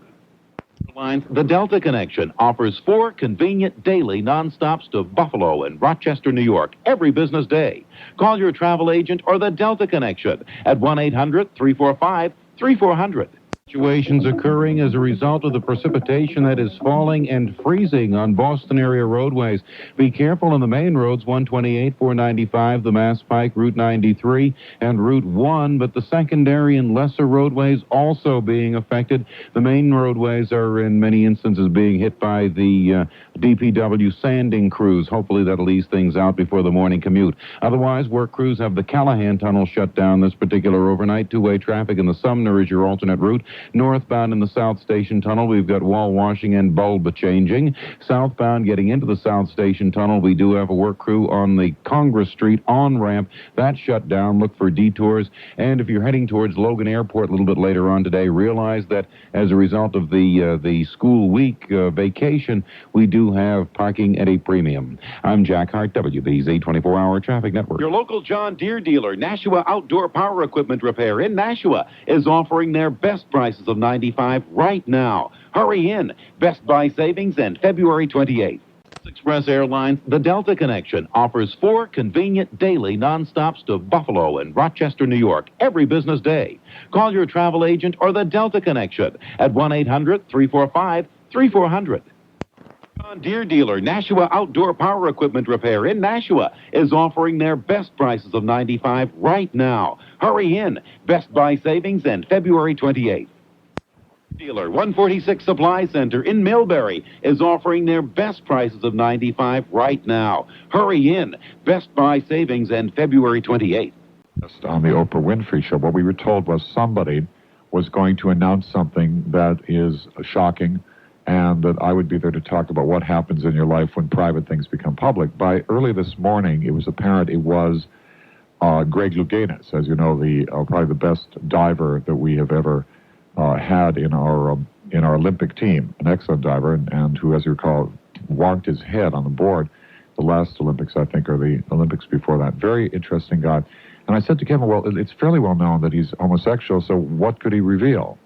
The Delta Connection offers 4 convenient daily nonstops to Buffalo and Rochester, New York, every business day. Call your travel agent or the Delta Connection at 1-800-345-3400. Situations occurring as a result of the precipitation that is falling and freezing on Boston area roadways. Be careful on the main roads, 128, 495, the Mass Pike, Route 93, and Route 1, but the secondary and lesser roadways also being affected. The main roadways are in many instances being hit by the DPW sanding crews. Hopefully that'll ease things out before the morning commute. Otherwise, work crews have the Callahan Tunnel shut down this particular overnight. Two-way traffic in the Sumner is your alternate route. Northbound in the South Station Tunnel, we've got wall washing and bulb changing. Southbound getting into the South Station Tunnel, we do have a work crew on the Congress Street on-ramp. That's shut down. Look for detours. And if you're heading towards Logan Airport a little bit later on today, realize that as a result of the school week vacation, we do have parking at a premium. I'm Jack Hart, WBZ 24-Hour Traffic Network. Your local John Deere dealer, Nashua Outdoor Power Equipment Repair in Nashua, is offering their best prices of $95 right now. Hurry in. Best Buy savings and February 28th. Express Airlines, the Delta Connection, offers 4 convenient daily nonstops to Buffalo and Rochester, New York, every business day. Call your travel agent or the Delta Connection at 1-800-345-3400. John Deere dealer, Nashua Outdoor Power Equipment Repair in Nashua, is offering their best prices of $95 right now. Hurry in. Best Buy savings and February 28th. Dealer 146 Supply Center in Millbury is offering their best prices of $95 right now. Hurry in. Best Buy savings and February 28th. Just on the Oprah Winfrey Show, what we were told was somebody was going to announce something that is shocking, and that I would be there to talk about what happens in your life when private things become public. By early this morning, it was apparent it was Greg Louganis, as you know, probably the best diver that we have ever had in our Olympic team, an excellent diver, and who, as you recall, wonked his head on the board the last Olympics, I think, or the Olympics before that. Very interesting guy. And I said to Kevin, well, it's fairly well known that he's homosexual, so what could he reveal?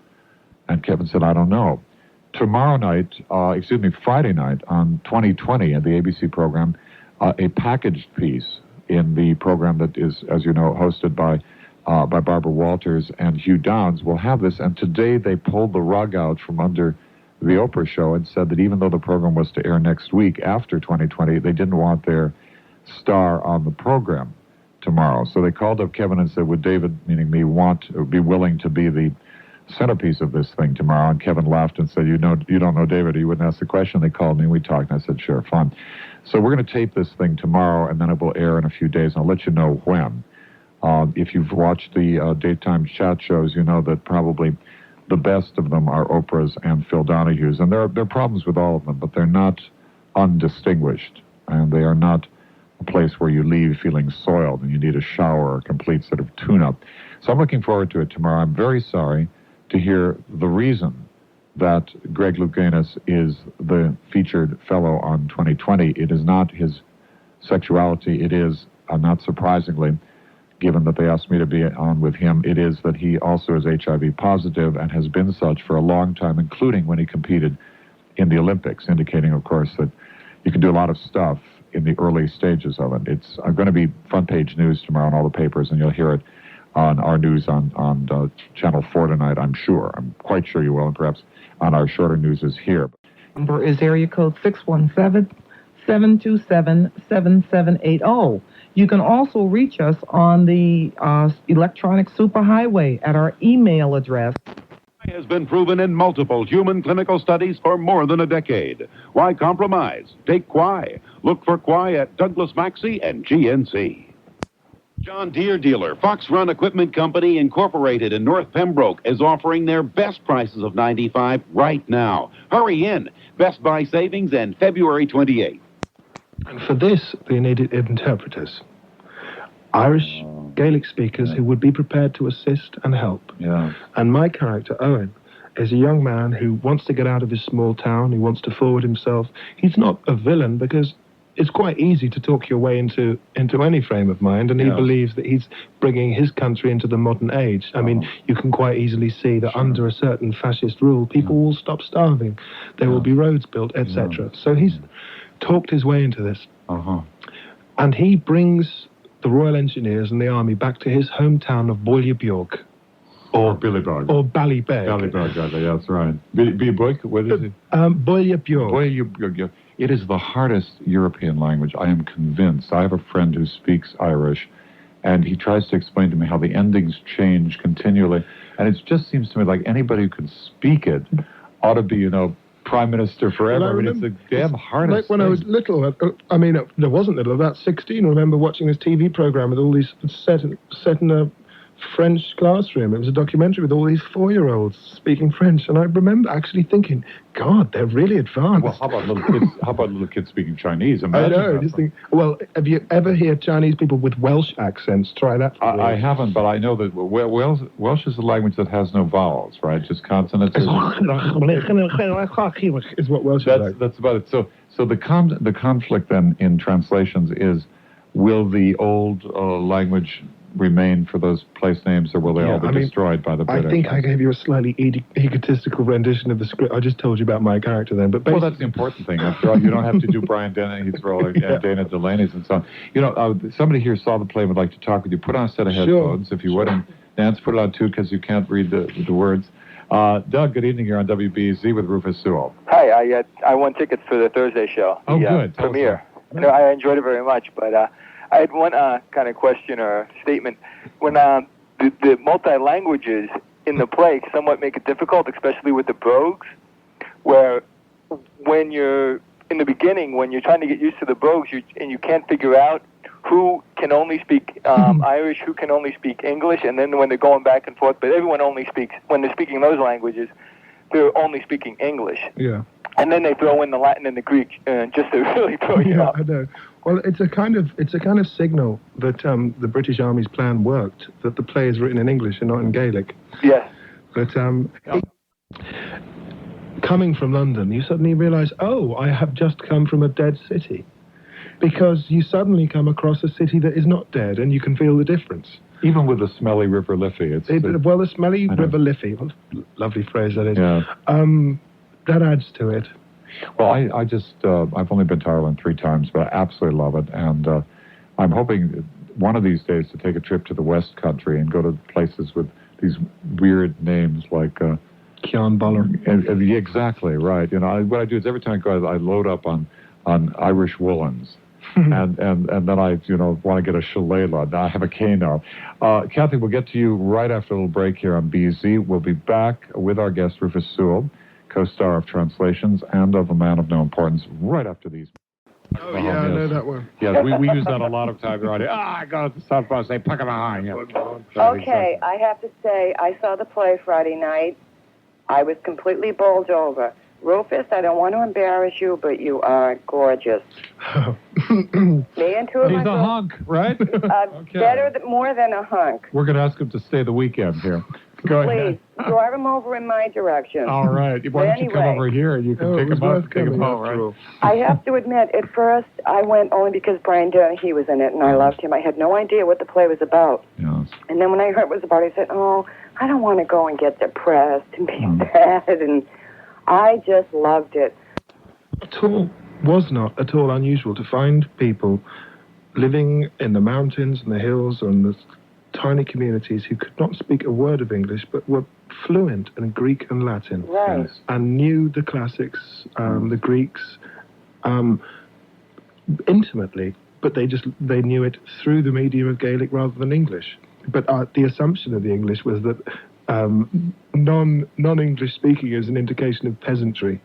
And Kevin said, I don't know. Friday night on 2020 at the ABC program, a packaged piece in the program that is, as you know, hosted by Barbara Walters and Hugh Downs will have this. And today they pulled the rug out from under the Oprah show and said that even though the program was to air next week after 2020, they didn't want their star on the program tomorrow. So they called up Kevin and said, would David, meaning me, be willing to be the centerpiece of this thing tomorrow? And Kevin laughed and said, you don't know David, or you wouldn't ask the question. They called me and we talked, and I said, sure, fine. So we're going to tape this thing tomorrow, and then it will air in a few days, and I'll let you know when. If you've watched the daytime chat shows, you know that probably the best of them are Oprah's and Phil Donahue's. And there are problems with all of them, but they're not undistinguished. And they are not a place where you leave feeling soiled and you need a shower or a complete sort of tune-up. So I'm looking forward to it tomorrow. I'm very sorry to hear the reason that Greg Louganis is the featured fellow on 2020. It is not his sexuality. It is, not surprisingly, given that they asked me to be on with him, it is that he also is HIV positive and has been such for a long time, including when he competed in the Olympics, indicating, of course, that you can do a lot of stuff in the early stages of it. It's going to be front-page news tomorrow in all the papers, and you'll hear it on our news on Channel 4 tonight, I'm sure. I'm quite sure you will, and perhaps on our shorter news is here. Number is area code 617-727-7780. You can also reach us on the electronic superhighway at our email address. Has been proven in multiple human clinical studies for more than a decade. Why compromise? Take Quai. Look for Quai at Douglas Maxey and GNC. John Deere dealer, Fox Run Equipment Company Incorporated in North Pembroke, is offering their best prices of $95 right now. Hurry in. Best Buy savings and February 28th. And for this, they needed interpreters. Irish Gaelic speakers who would be prepared to assist and help. Yeah. And my character, Owen, is a young man who wants to get out of his small town, who wants to forward himself. He's not a villain because it's quite easy to talk your way into any frame of mind, and he believes that he's bringing his country into the modern age. I mean, you can quite easily see that under a certain fascist rule, people will stop starving. There will be roads built, etc. So he's talked his way into this. And he brings the Royal Engineers and the Army back to his hometown of Boileauburg. Or Billyburg. Or Ballybeg. Ballybeg, yeah, that's right. Billyburg, what is it? Boileauburg. Boileauburg. It is the hardest European language, I am convinced. I have a friend who speaks Irish, and he tries to explain to me how the endings change continually. And it just seems to me like anybody who can speak it ought to be, Prime Minister forever. Well, I mean, it's the damn hardest like when I was little, I wasn't little, about 16, I remember watching this TV program with all these set in a French classroom. It was a documentary with all these 4-year-olds speaking French, and I remember actually thinking, God, they're really advanced. Well, how about little kids speaking Chinese? Imagine I know. that. Just think, well, have you ever heard Chinese people with Welsh accents? Try that. I haven't, but I know that Welsh is a language that has no vowels, right? Just consonants. Is what Welsh is like. That's about it. So the conflict then in translations is, will the old language remain for those place names, or will they all be destroyed by the British? I think I gave you a slightly egotistical rendition of the script. I just told you about my character then, but well, that's the important thing. After all, you don't have to do Brian Dennehy's role or Dana Delaney's and so on. You know, somebody here saw the play and would like to talk with you. Put on a set of headphones, if you would, and Nance, put it on too, because you can't read the words. Doug, good evening here on WBZ with Rufus Sewell. Hi, I won tickets for the Thursday show. Oh, good. Premiere. You know, I enjoyed it very much, but I had one kind of question or statement. When the multi-languages in the play somewhat make it difficult, especially with the brogues, where when you're in the beginning, when you're trying to get used to the brogues, and you can't figure out who can only speak Irish, who can only speak English, and then when they're going back and forth, but everyone only speaks, when they're speaking those languages, they're only speaking English. Yeah. And then they throw in the Latin and the Greek just to really throw you out. I know. Well, it's a kind of signal that the British Army's plan worked, that the play is written in English and not in Gaelic. Yes. But coming from London, you suddenly realise, oh, I have just come from a dead city. Because you suddenly come across a city that is not dead, and you can feel the difference. Even with the smelly River Liffey. Well, the smelly River Liffey, lovely phrase that is, that adds to it. Well, I just, I've only been to Ireland 3 times, but I absolutely love it. And I'm hoping one of these days to take a trip to the West Country and go to places with these weird names like... Cian Buller. Yeah, exactly, right. You know, what I do is every time I go, I load up on Irish woolens. and then I, want to get a shillelagh. Now I have a cane now. Kathy, we'll get to you right after a little break here on BZ. We'll be back with our guest, Rufus Sewell, co-star of Translations and of A Man of No Importance, right after these. Oh, yeah, I know that one. Yeah, we use that a lot of times around here. I go to the South Bus, they puck 'em behind. Yeah. Okay, I have to say, I saw the play Friday night. I was completely bowled over. Rufus, I don't want to embarrass you, but you are gorgeous. Me and two of my He's a hunk, right? Okay. More than a hunk. We're going to ask him to stay the weekend here. Go ahead. Please, drive him over in my direction. All right. Why don't you come over here and you can take him up, take him home, right? I have to admit, at first, I went only because Brian Dennehy was in it, and I loved him. I had no idea what the play was about. Yes. And then when I heard it was about it, I said, oh, I don't want to go and get depressed and be sad, and I just loved it. Was not at all unusual to find people living in the mountains and the hills and the tiny communities who could not speak a word of English but were fluent in Greek and Latin. Right. And knew the classics, the Greeks, intimately, but they knew it through the medium of Gaelic rather than English. But the assumption of the English was that non-English speaking is an indication of peasantry,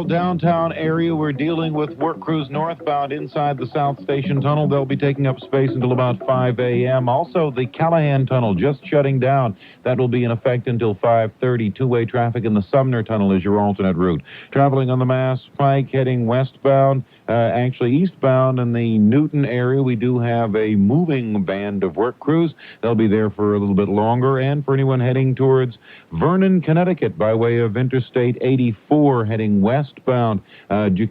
Downtown area, we're dealing with work crews northbound inside the South Station Tunnel. They'll be taking up space until about 5 a.m. Also, the Callahan Tunnel just shutting down. That will be in effect until 5:30. Two-way traffic in the Sumner Tunnel is your alternate route. Traveling on the Mass Pike, heading westbound, actually eastbound in the Newton area, we do have a moving band of work crews. They'll be there for a little bit longer. And for anyone heading towards Vernon, Connecticut, by way of Interstate 84, heading westbound,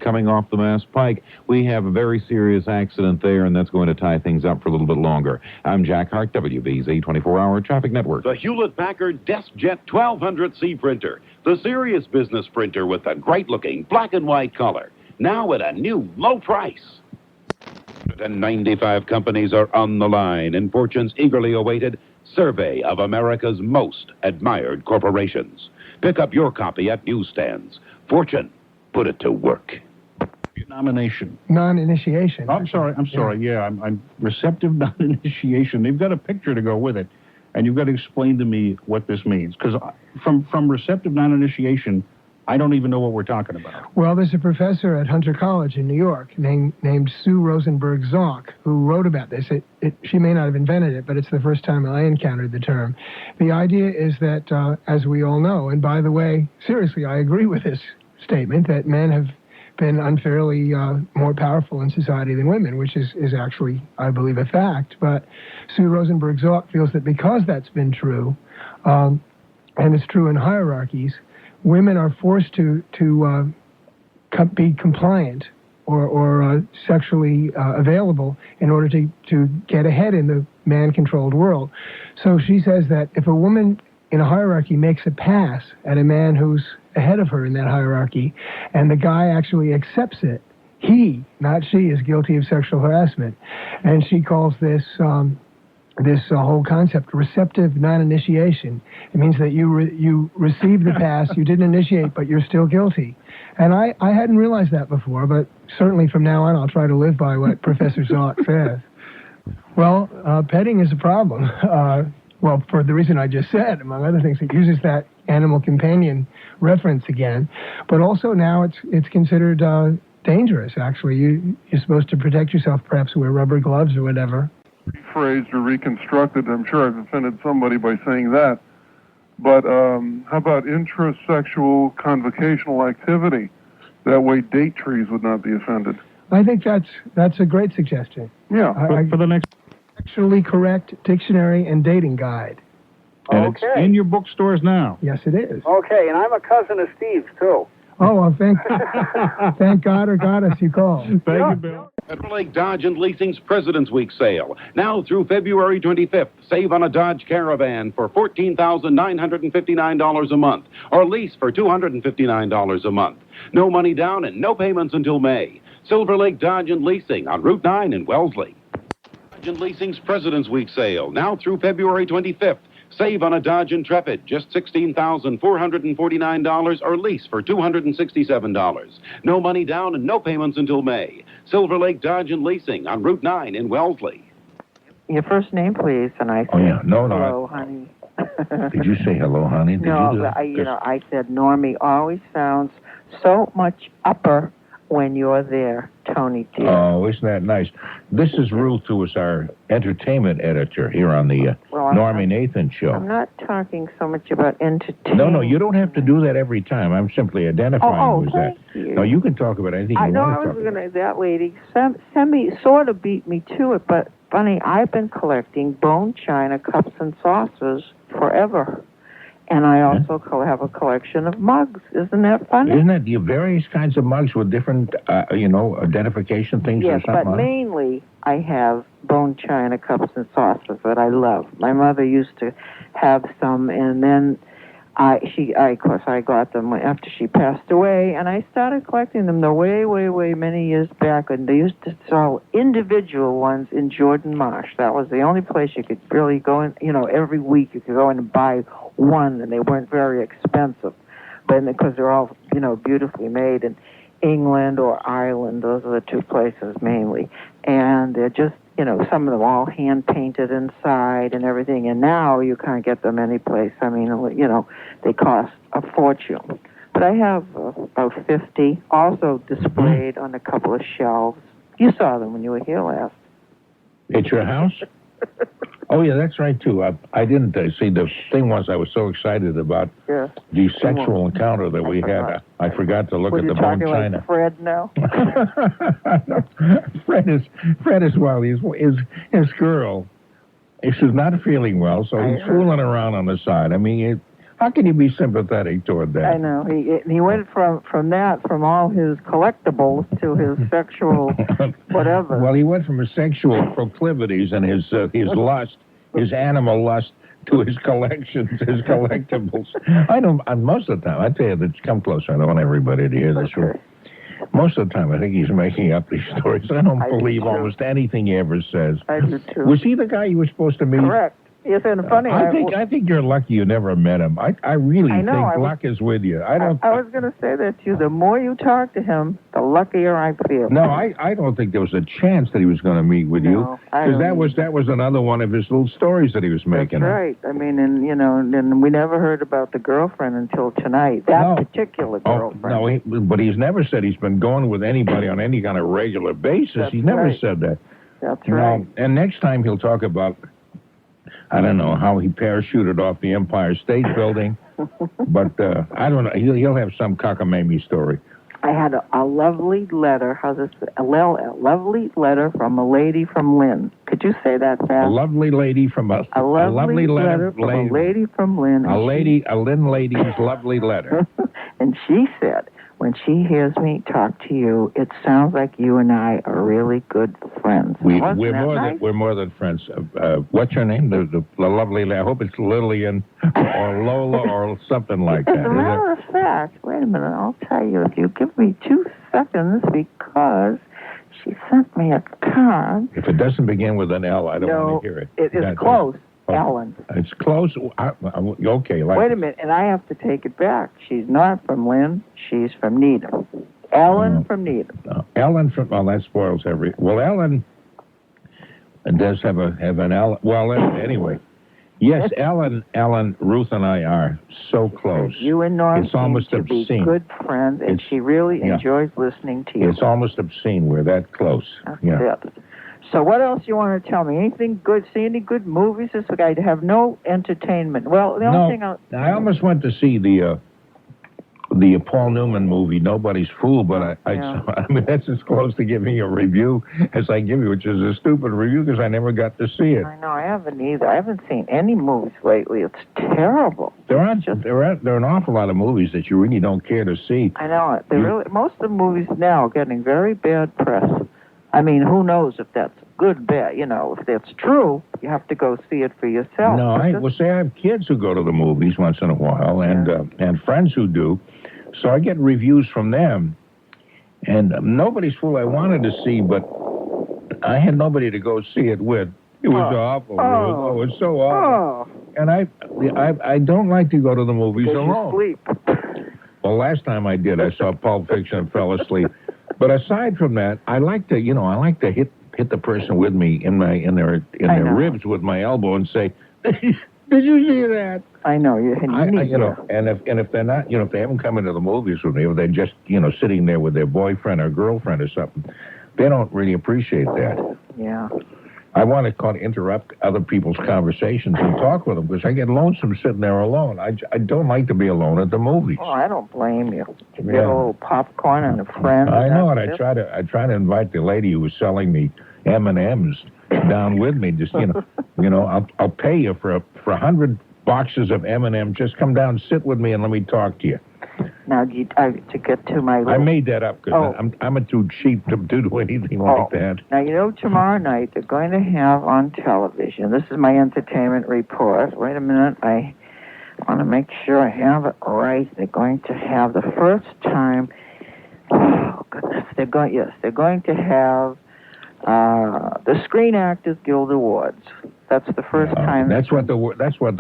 coming off the Mass Pike, we have a very serious accident there, and that's going to tie things up for a little bit longer. I'm Jack Hart, WBZ 24-Hour Traffic Network. The Hewlett-Packard DeskJet 1200C printer, the serious business printer with the great-looking black and white color, now at a new low price. 95 companies are on the line in Fortune's eagerly awaited Survey of America's Most Admired Corporations. Pick up your copy at newsstands. Fortune, put it to work. Nomination. Non-initiation. I'm sorry. Yeah, I'm receptive non-initiation. They've got a picture to go with it, and you've got to explain to me what this means. Because from receptive non-initiation, I don't even know what we're talking about. Well, there's a professor at Hunter College in New York named Sue Rosenberg Zock who wrote about this. She may not have invented it, but it's the first time I encountered the term. The idea is that, as we all know, and by the way, seriously, I agree with this statement, that men have been unfairly more powerful in society than women, which is actually, I believe, a fact. But Sue Rosenberg Zock feels that because that's been true, and it's true in hierarchies, women are forced to be compliant or sexually available in order to get ahead in the man-controlled world. So she says that if a woman in a hierarchy makes a pass at a man who's ahead of her in that hierarchy, and the guy actually accepts it, he, not she, is guilty of sexual harassment. And she calls this whole concept receptive non-initiation. It means that you received the pass, you didn't initiate, but you're still guilty. And I hadn't realized that before, but certainly from now on I'll try to live by what Professor Zock says. Well, petting is a problem. Well, for the reason I just said, among other things, it uses that animal companion reference again. But also now it's considered dangerous, actually. You're supposed to protect yourself, perhaps wear rubber gloves or whatever. Rephrased or reconstructed. I'm sure I've offended somebody by saying that. But how about intrasexual convocational activity? That way date trees would not be offended. I think that's a great suggestion. Yeah. For the next... Actually correct dictionary and dating guide. And it's in your bookstores now. Yes, it is. Okay, and I'm a cousin of Steve's, too. Oh, well, thank God or goddess you called. Thank you, Bill. Federal Lake Dodge and Leasing's President's Week sale. Now through February 25th, save on a Dodge Caravan for $14,959 a month, or lease for $259 a month. No money down and no payments until May. Silver Lake Dodge and Leasing on Route 9 in Wellesley. Dodge and Leasing's President's Week sale, now through February 25th. Save on a Dodge Intrepid, just $16,449, or lease for $267. No money down and no payments until May. Silver Lake Dodge and Leasing on Route 9 in Wellesley. Your first name, please, and I said, hello, honey. Did you say hello, honey? Did no, you do I said Normie always sounds so much upper when you're there, Tony dear. Oh, isn't that nice? This is Ruth, who is our entertainment editor here on the Normie Nathan Show. I'm not talking so much about entertainment. No, you don't have to do that every time. I'm simply identifying who's that. You. No, you can talk about anything you want to talk about. That lady sort of beat me to it, but funny, I've been collecting bone china cups and saucers forever. And I also have a collection of mugs. Isn't that funny? Isn't that the various kinds of mugs with different, identification things or something? Yes, but mainly I have bone china cups and saucers that I love. My mother used to have some, and then I got them after she passed away, and I started collecting them way many years back, and they used to sell individual ones in Jordan Marsh. That was the only place you could really go in, every week you could go in and buy one, and they weren't very expensive, but because they're all, beautifully made in England or Ireland. Those are the two places mainly, and they're just, some of them all hand-painted inside and everything, and now you can't get them any place. I mean, they cost a fortune. But I have about 50 also displayed on a couple of shelves. You saw them when you were here last. At your house? Oh, yeah, that's right, too. I didn't see. The thing was, I was so excited about the sexual encounter that we had. I forgot to look at the bone china. Like Fred now? Fred is well. His girl, she's not feeling well, so he's fooling around on the side. I mean, how can you be sympathetic toward that? I know. He went from all his collectibles to his sexual whatever. Well, he went from his sexual proclivities and his lust, his animal lust, to his collections, his collectibles. I don't. Most of the time, I tell you that. Come closer. I don't want everybody to hear this. Okay. Most of the time, I think he's making up these stories. I don't believe almost anything he ever says. I do too. Was he the guy you were supposed to meet? Correct. Isn't it funny? I think you're lucky you never met him. I really think luck is with you. I was going to say that to you. The more you talk to him, the luckier I feel. No, I don't think there was a chance that he was going to meet with you, because that was another one of his little stories that he was making. That's right. I mean, and we never heard about the girlfriend until tonight. That particular girlfriend. No, but he's never said he's been going with anybody on any kind of regular basis. He never said that. That's right. And next time he'll talk about, I don't know, how he parachuted off the Empire State Building, but I don't know. He'll have some cockamamie story. I had a lovely letter. How's this? A lovely letter from a lady from Lynn. Could you say that fast? A lovely lady from a lovely letter from a lady from Lynn. A Lynn lady's lovely letter. And she said, when she hears me talk to you, it sounds like you and I are really good friends. We're more than friends. What's your name? The lovely lady. I hope it's Lillian or Lola or something like that. As a matter of fact, wait a minute, I'll tell you if you give me 2 seconds, because she sent me a card. If it doesn't begin with an L, I don't want to hear it. It is close. Ellen. It's close. Okay. Wait a minute, and I have to take it back. She's not from Lynn. She's from Needham. Ellen from Needham. Ellen from. Well, that spoils every. Well, Ellen does have an Ellen. Well, anyway, yes, Ellen, Ruth, and I are so close. You and Norm it's almost seem to obscene. Be good friends, and she really enjoys listening to you. It's almost obscene. We're that close. That's it. So what else you want to tell me? Anything good? See any good movies? This guy have no entertainment. Well, the only thing I almost went to see the Paul Newman movie, Nobody's Fool, but I mean, that's as close to giving you a review as I give you, which is a stupid review because I never got to see it. I know, I haven't either. I haven't seen any movies lately. It's terrible. There are an awful lot of movies that you really don't care to see. I know it. Most of the movies now are getting very bad press. I mean, who knows if that's good, bad? If that's true, you have to go see it for yourself. No, I have kids who go to the movies once in a while, and friends who do. So I get reviews from them. And Nobody's Fool I wanted to see, but I had nobody to go see it with. It was awful. It was so awful. And I don't like to go to the movies alone. You sleep. Well, last time I did, I saw Pulp Fiction and fell asleep. But aside from that, I like to hit the person with me in their ribs with my elbow and say, "Did you see that?" I know you. And if they're not, if they haven't come into the movies with me, or they're just sitting there with their boyfriend or girlfriend or something, they don't really appreciate that. Yeah. I want to interrupt other people's conversations and talk with them because I get lonesome sitting there alone. I don't like to be alone at the movies. Oh, I don't blame you. You get a little popcorn and a friend. I know, and I try to invite the lady who was selling me M&Ms down with me. Just I'll pay you for 100 boxes of M&Ms. Just come down, sit with me, and let me talk to you. Now, to get to my... I made that up because I'm too cheap to do anything like that. Now, tomorrow night they're going to have on television, this is my entertainment report. Wait a minute, I want to make sure I have it right. They're going to have the first time... Oh, goodness. They're going to have the Screen Actors Guild Awards. That's the first time. That's what the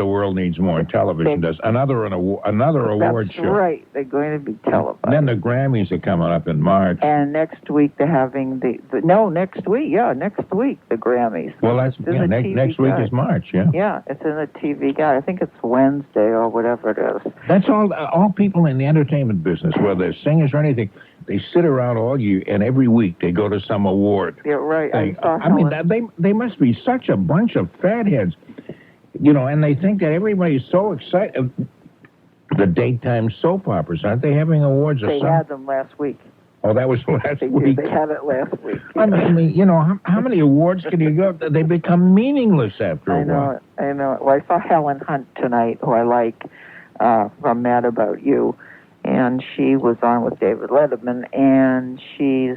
world needs more. Television does another award show. That's right. They're going to be televised. And then the Grammys are coming up in March. And next week they're having next week the Grammys. Well, next week is March. Yeah. Yeah, it's in the TV guide. I think it's Wednesday or whatever it is. That's all people in the entertainment business, whether they're singers or anything. They sit around all year, and every week they go to some award. Yeah, right. They must be such a bunch of fatheads, and they think that everybody's so excited. The daytime soap operas, aren't they having awards? They had them last week. Oh, that was last week? They had it last week. I mean, how many awards can you go? They become meaningless after a while. I know. Well, I saw Helen Hunt tonight, who I like, from Mad About You. And she was on with David Letterman, and she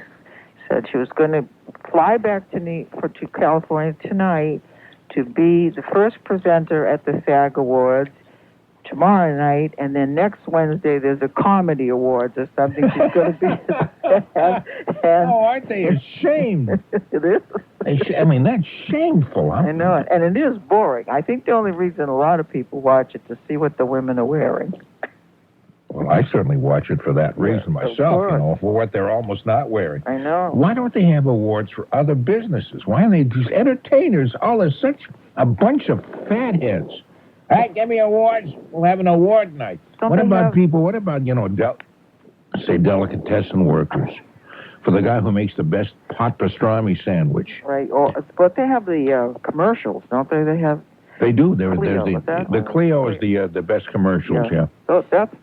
said she was going to fly back to California tonight to be the first presenter at the SAG Awards tomorrow night, and then next Wednesday there's a comedy awards or something she's going to be at. Oh, aren't they ashamed? It is. I mean, that's shameful. I know it, and it is boring. I think the only reason a lot of people watch it to see what the women are wearing. Well, I certainly watch it for that reason myself, for what they're almost not wearing. I know. Why don't they have awards for other businesses? Why are they these entertainers? All are such a bunch of fatheads. Hey, give me awards. We'll have an award night. What about people? What about, say delicatessen workers? For the guy who makes the best hot pastrami sandwich. Right. But they have the commercials, don't they? They do. There's Clio, the Clio is the best commercials. Yeah. So that's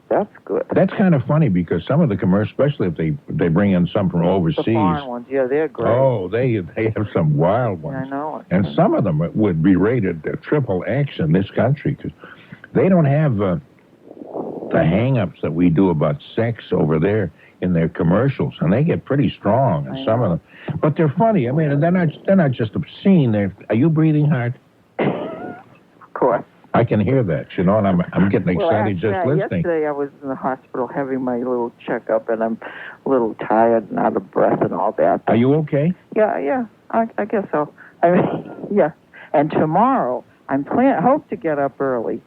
good. That's kind of funny because some of the commercials, especially if they bring in some from overseas. The foreign ones, they're great. Oh, they have some wild ones. I know it. And some of them would be rated triple X in this country because they don't have the hang-ups that we do about sex over there in their commercials, and they get pretty strong. And some of them, but they're funny. I mean, they're not just obscene. Are you breathing hard? Of course. I can hear that, and I'm getting excited just listening. Yesterday I was in the hospital having my little checkup, and I'm a little tired and out of breath and all that. Are you okay? Yeah, I guess so. I mean, yeah. And tomorrow I'm hope to get up early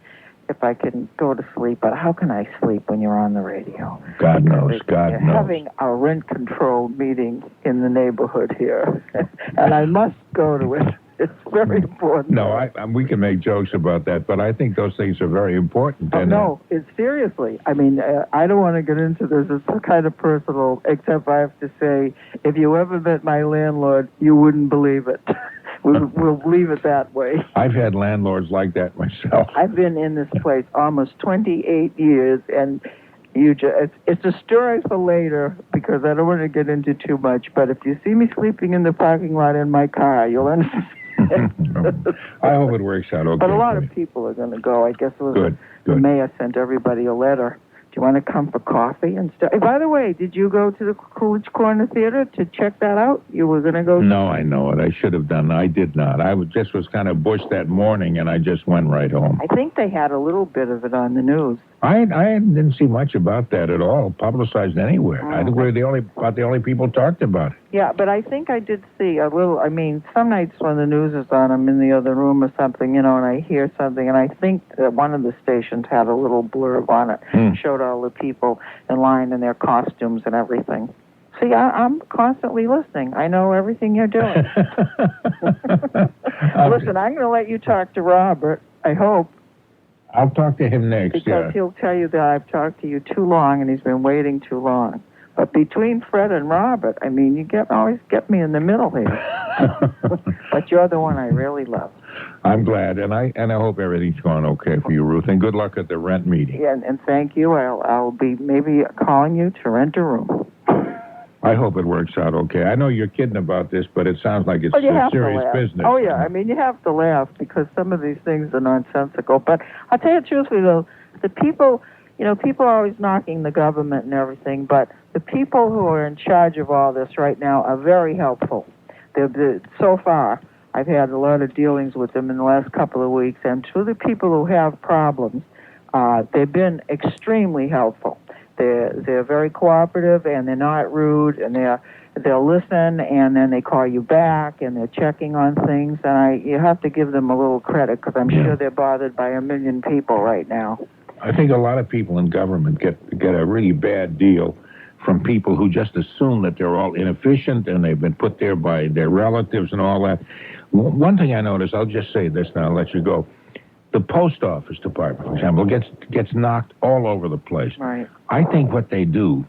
if I can go to sleep. But how can I sleep when you're on the radio? God knows. You're having a rent control meeting in the neighborhood here, and I must go to it. It's very important. No, we can make jokes about that, but I think those things are very important. No, it's seriously. I mean, I don't want to get into this. It's kind of personal, except I have to say, if you ever met my landlord, you wouldn't believe it. We'll leave it that way. I've had landlords like that myself. I've been in this place almost 28 years, and it's a story for later because I don't want to get into too much, but if you see me sleeping in the parking lot in my car, you'll understand. I hope it works out okay. But a lot of people are going to go. I guess it was the mayor sent everybody a letter. Do you want to come for coffee and stuff? Hey, by the way, did you go to the Coolidge Corner Theater to check that out? You were going to go? No, I know it. I should have done. I did not. I just was kind of bushed that morning, and I just went right home. I think they had a little bit of it on the news. I didn't see much about that at all, publicized anywhere. I think we're the only people talked about it. Yeah, but I think I did see a little. I mean, some nights when the news is on, I'm in the other room or something, and I hear something, and I think that one of the stations had a little blurb on it, showed all the people in line in their costumes and everything. See, I'm constantly listening. I know everything you're doing. Listen, I'm going to let you talk to Robert, I hope. I'll talk to him next, because he'll tell you that I've talked to you too long and he's been waiting too long. But between Fred and Robert, I mean, you always get me in the middle here. But you're the one I really love. I'm glad, and I hope everything's going okay for you, Ruth, and good luck at the rent meeting. Yeah, and thank you. I'll be maybe calling you to rent a room. I hope it works out okay. I know you're kidding about this, but it sounds like it's serious business. Oh, yeah. I mean, you have to laugh because some of these things are nonsensical. But I'll tell you truthfully, though, the people, people are always knocking the government and everything, but the people who are in charge of all this right now are very helpful. So far, I've had a lot of dealings with them in the last couple of weeks, and to the people who have problems, they've been extremely helpful. They're very cooperative, and they're not rude, and they'll listen, and then they call you back, and they're checking on things, and you have to give them a little credit because I'm sure they're bothered by a million people right now. I think a lot of people in government get a really bad deal from people who just assume that they're all inefficient and they've been put there by their relatives and all that. One thing I noticed, I'll just say this now, I'll let you go. The post office department, for example, gets knocked all over the place. Right. I think what they do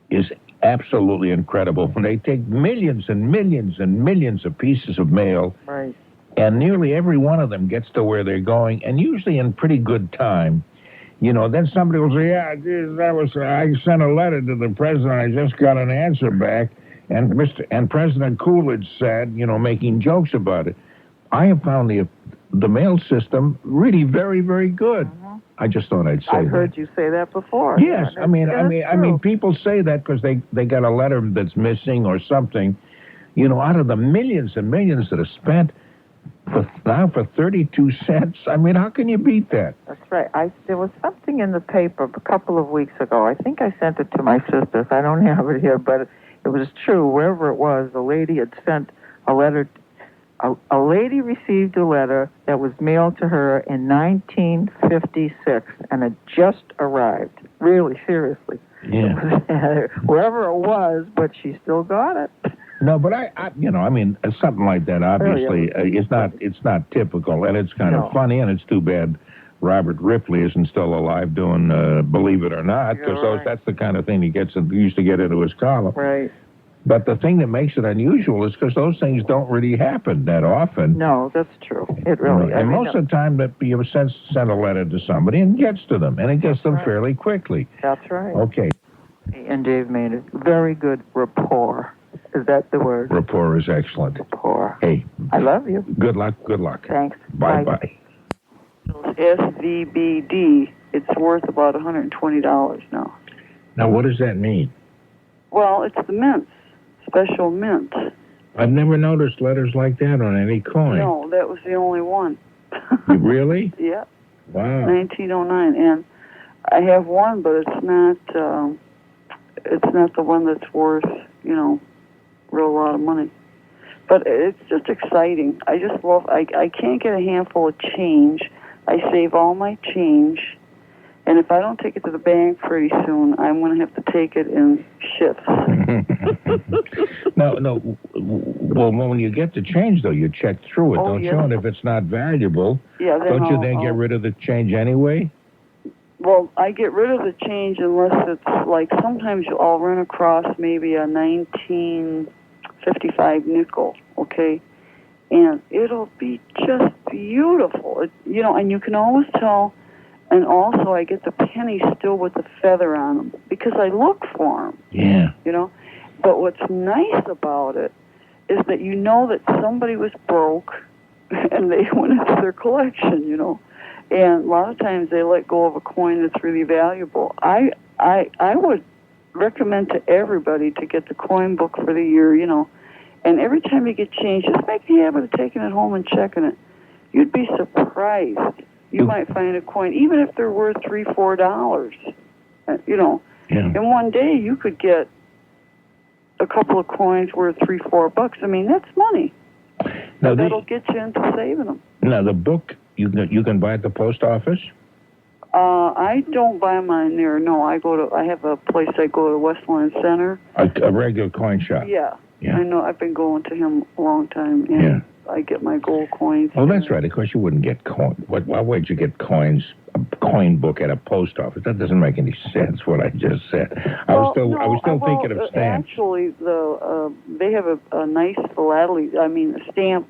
is absolutely incredible. When they take millions and millions and millions of pieces of mail, right, and nearly every one of them gets to where they're going, and usually in pretty good time. Then somebody will say, I sent a letter to the president, I just got an answer back, and President Coolidge said, making jokes about it. I have found the mail system really very, very good. Mm-hmm. I just thought I'd say that. I've heard you say that before. Yes, I mean, people say that because they got a letter that's missing or something. Out of the millions and millions that are spent for 32 cents. I mean, how can you beat that? That's right. There was something in the paper a couple of weeks ago. I think I sent it to my sisters. I don't have it here, but it was true. Wherever it was, the lady had sent a letter A lady received a letter that was mailed to her in 1956, and it just arrived. Really, seriously. Yeah. Whoever it was, but she still got it. No, but I mean, something like that, obviously, it's not typical, and it's kind of funny, and it's too bad Robert Ripley isn't still alive doing Believe It or Not, because that's the kind of thing he used to get into his column. Right. But the thing that makes it unusual is because those things don't really happen that often. No, that's true. It really. And most of the time, that you send a letter to somebody and it gets to them, and it gets them fairly quickly. That's right. Okay. And Dave made a very good rapport. Is that the word? Rapport is excellent. Rapport. Hey. I love you. Good luck. Good luck. Thanks. Bye-bye. SVBD, it's worth about $120 now. Now, what does that mean? Well, it's the mints, special mint. I've never noticed letters like that on any coin. No, that was the only one. Really? Yeah. Wow. 1909, and I have one, but it's not the one that's worth, real lot of money. But it's just exciting. I just love, I can't get a handful of change. I save all my change, and if I don't take it to the bank pretty soon, I'm going to have to take it in shifts. No. Well, when you get the change, though, you check through it, don't you? And if it's not valuable, don't you then get rid of the change anyway? Well, I get rid of the change unless it's like sometimes I'll run across maybe a 1955 nickel, okay? And it'll be just beautiful, and you can always tell. And also, I get the pennies still with the feather on them because I look for them. Yeah. But what's nice about it is that you know that somebody was broke and they went into their collection, And a lot of times they let go of a coin that's really valuable. I would recommend to everybody to get the coin book for the year, And every time you get change, just make a habit of taking it home and checking it. You'd be surprised. You might find a coin, even if they're worth $3-4, Yeah. In one day, you could get a couple of coins worth $3-4. I mean, that's money. Now, that'll get you into saving them. Now, the book, you can buy at the post office? I don't buy mine there. No, I have a place I go to, Westland Center. A regular coin shop? Yeah. I know. I've been going to him a long time, and I get my gold coins. Oh, that's right. Of course, you wouldn't get coin. Why would you get coins? A coin book at a post office? That doesn't make any sense. What I just said. I was still thinking of stamps. Actually, they have a nice philately. I mean, a stamp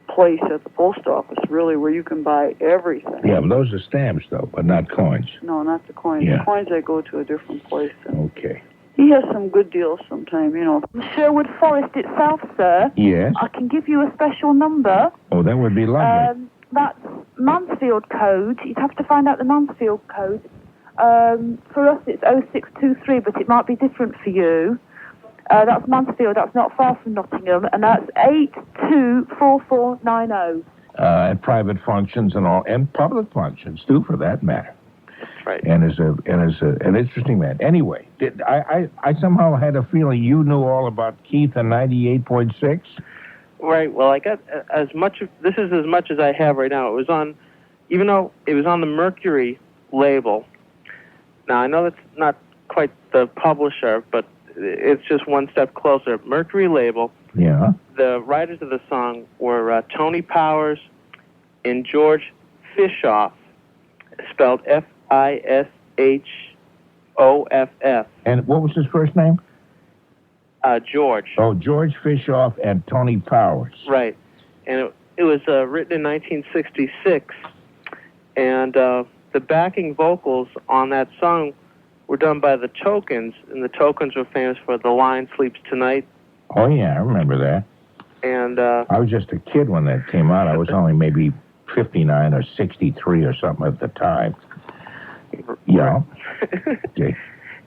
place at the post office, really, where you can buy everything. Yeah, but those are stamps, though, but not coins. No, not the coins. Yeah. The coins I go to a different place. Okay. He has some good deals sometime, Sherwood Forest itself, sir. Yes. I can give you a special number. Oh, that would be lovely. That's Mansfield code. You'd have to find out the Mansfield code. For us, it's 0623, but it might be different for you. That's Mansfield. That's not far from Nottingham, and that's 824490. At private functions and public functions too, for that matter. Right. And as an interesting man. Anyway, I somehow had a feeling you knew all about Keith and 98.6. Right. Well, I got as much of this is as much as I have right now. It was on, even though it was on the Mercury label. Now I know that's not quite the publisher, but it's just one step closer. Mercury label. Yeah. The writers of the song were Tony Powers and George Fishoff, spelled Fishoff. And what was his first name? George. Oh, George Fishoff and Tony Powers. Right. And it was written in 1966. And the backing vocals on that song were done by the Tokens. And the Tokens were famous for The Lion Sleeps Tonight. Oh, yeah, I remember that. And I was just a kid when that came out. I was only maybe 59 or 63 or something at the time. Yeah. Okay.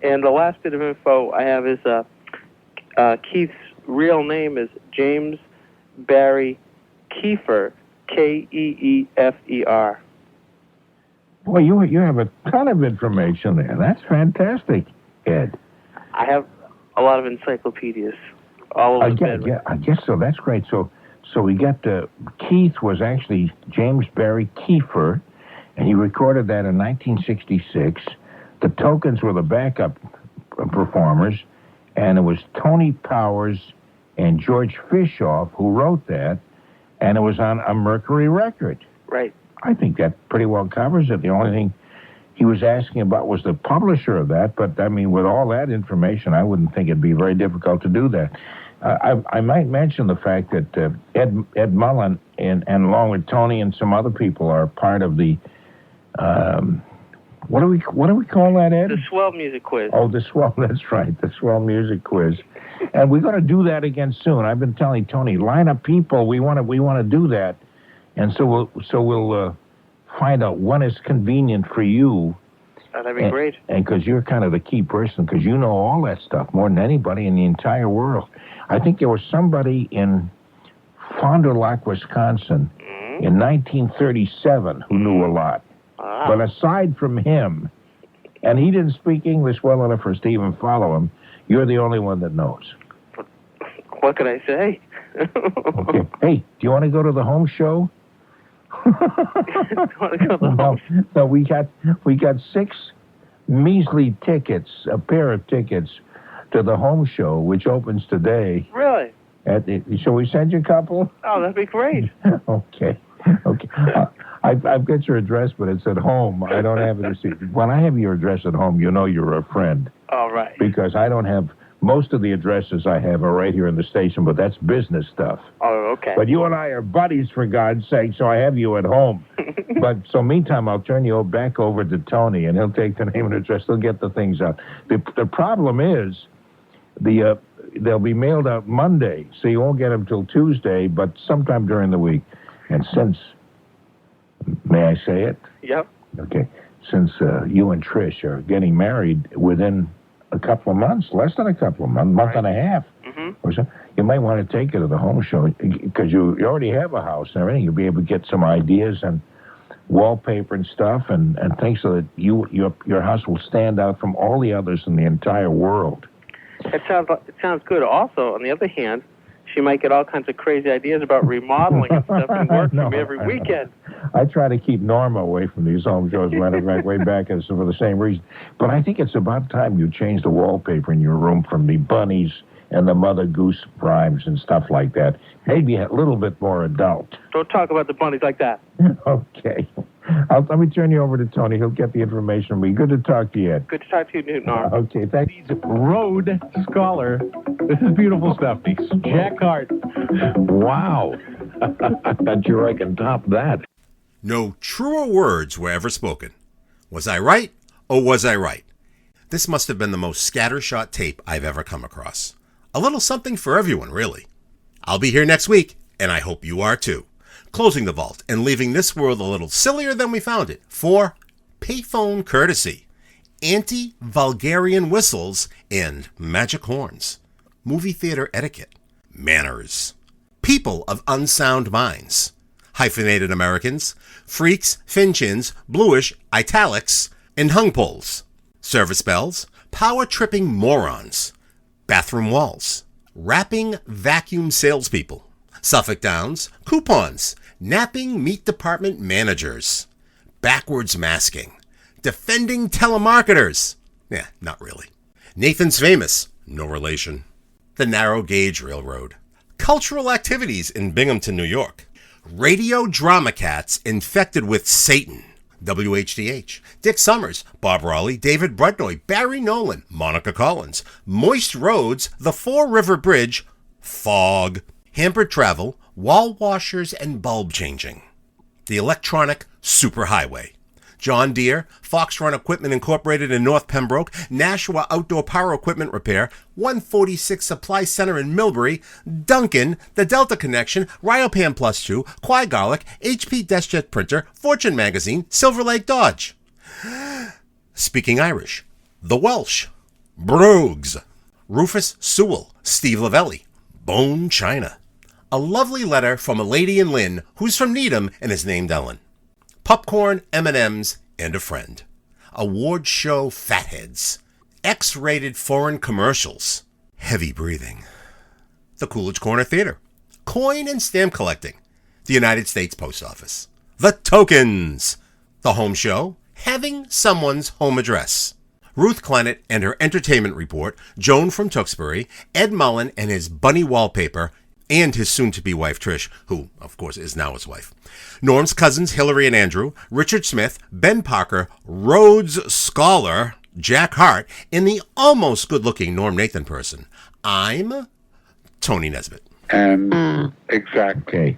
And the last bit of info I have is Keith's real name is James Barry Keefer, Keefer. Boy, you have a ton of information there. That's fantastic, Ed. I have a lot of encyclopedias. all over the bed. Yeah, I guess so. That's great. So we got Keith was actually James Barry Kiefer, and he recorded that in 1966. The Tokens were the backup performers, and it was Tony Powers and George Fishoff who wrote that, and it was on a Mercury record. Right. I think that pretty well covers it. The only thing he was asking about was the publisher of that, but, I mean, with all that information, I wouldn't think it'd be very difficult to do that. I might mention the fact that Ed Mullen and along with Tony and some other people are part of the, what do we call that, Ed? The Swell Music Quiz. Oh, the Swell, that's right, the Swell Music Quiz. And we're going to do that again soon. I've been telling Tony, line up people, we want to do that. And so we'll find out when is convenient for you. That'd be great. And because you're kind of the key person, because you know all that stuff more than anybody in the entire world. I think there was somebody in Fond du Lac, Wisconsin, in 1937 who knew a lot. But aside from him, and he didn't speak English well enough for us to even follow him, you're the only one that knows. What could I say? Okay. Hey, do you want to go to the home show? No, we got 6 measly tickets, a pair of tickets to the home show, which opens today. Really? Shall we send you a couple? Oh, that'd be great. Okay. I've got your address, but it's at home. I don't have it received. When I have your address at home, you know you're a friend. All right. Because I don't have... Most of the addresses I have are right here in the station, but that's business stuff. Oh, okay. But you and I are buddies, for God's sake, so I have you at home. So meantime, I'll turn you back over to Tony, and he'll take the name and address. He'll get the things out. The problem is, they'll be mailed out Monday, so you won't get them till Tuesday, but sometime during the week. And since, may I say it? Yep. Okay. Since you and Trish are getting married within a couple of months, less than a couple of months, month and a half, or so, you might want to take it to the home show because you already have a house and everything. You'll be able to get some ideas and wallpaper and stuff and things so that your house will stand out from all the others in the entire world. It sounds good. Also, on the other hand, she might get all kinds of crazy ideas about remodeling and stuff and work for me every weekend. I try to keep Norma away from these home shows way back for the same reason. But I think it's about time you change the wallpaper in your room from the bunnies and the Mother Goose rhymes and stuff like that. Maybe a little bit more adult. Don't talk about the bunnies like that. Okay. Let me turn you over to Tony. He'll get the information from me. Good to talk to you, Ed. Good to talk to you, Newton. Okay, thanks. Road Scholar. This is beautiful stuff. Jack Hart. Wow. I'm not sure I can top that. No truer words were ever spoken. Was I right, or was I right? This must have been the most scattershot tape I've ever come across. A little something for everyone, really. I'll be here next week, and I hope you are too. Closing the vault and leaving this world a little sillier than we found it for payphone courtesy, anti-vulgarian whistles, and magic horns, movie theater etiquette, manners, people of unsound minds, hyphenated Americans, freaks, finchins, bluish, italics, and hung poles, service bells, power-tripping morons, bathroom walls, rapping vacuum salespeople, Suffolk Downs, coupons, napping meat department managers, backwards masking, defending telemarketers. Not really. Nathan's Famous, no relation. The Narrow Gauge Railroad. Cultural activities in Binghamton, New York. Radio drama cats infected with Satan. WHDH. Dick Summers, Bob Raleigh, David Brudnoy, Barry Nolan, Monica Collins. Moist Roads, the Four River Bridge, Fog. Hampered travel, wall washers, and bulb changing. The Electronic Superhighway. John Deere, Fox Run Equipment Incorporated in North Pembroke, Nashua Outdoor Power Equipment Repair, 146 Supply Center in Millbury, Duncan, The Delta Connection, Ryopan Plus 2, Quai Garlic, HP DeskJet Printer, Fortune Magazine, Silver Lake Dodge. Speaking Irish, The Welsh, Brogues, Rufus Sewell, Steve Lavelli, Bone China. A lovely letter from a lady in Lynn who's from Needham and is named Ellen. Popcorn, M&Ms, and a friend. Award show fatheads. X-rated foreign commercials. Heavy breathing. the Coolidge Corner Theater. Coin and stamp collecting, the United States Post Office. The Tokens, the Home Show, having someone's home address. Ruth Clennett and her entertainment report, Joan from Tewksbury, Ed Mullen and his bunny wallpaper, and his soon-to-be wife Trish, who, of course, is now his wife. Norm's cousins, Hilary and Andrew, Richard Smith, Ben Parker, Rhodes Scholar, Jack Hart, and the almost good-looking Norm Nathan person. I'm Tony Nesbitt. And exactly. Okay.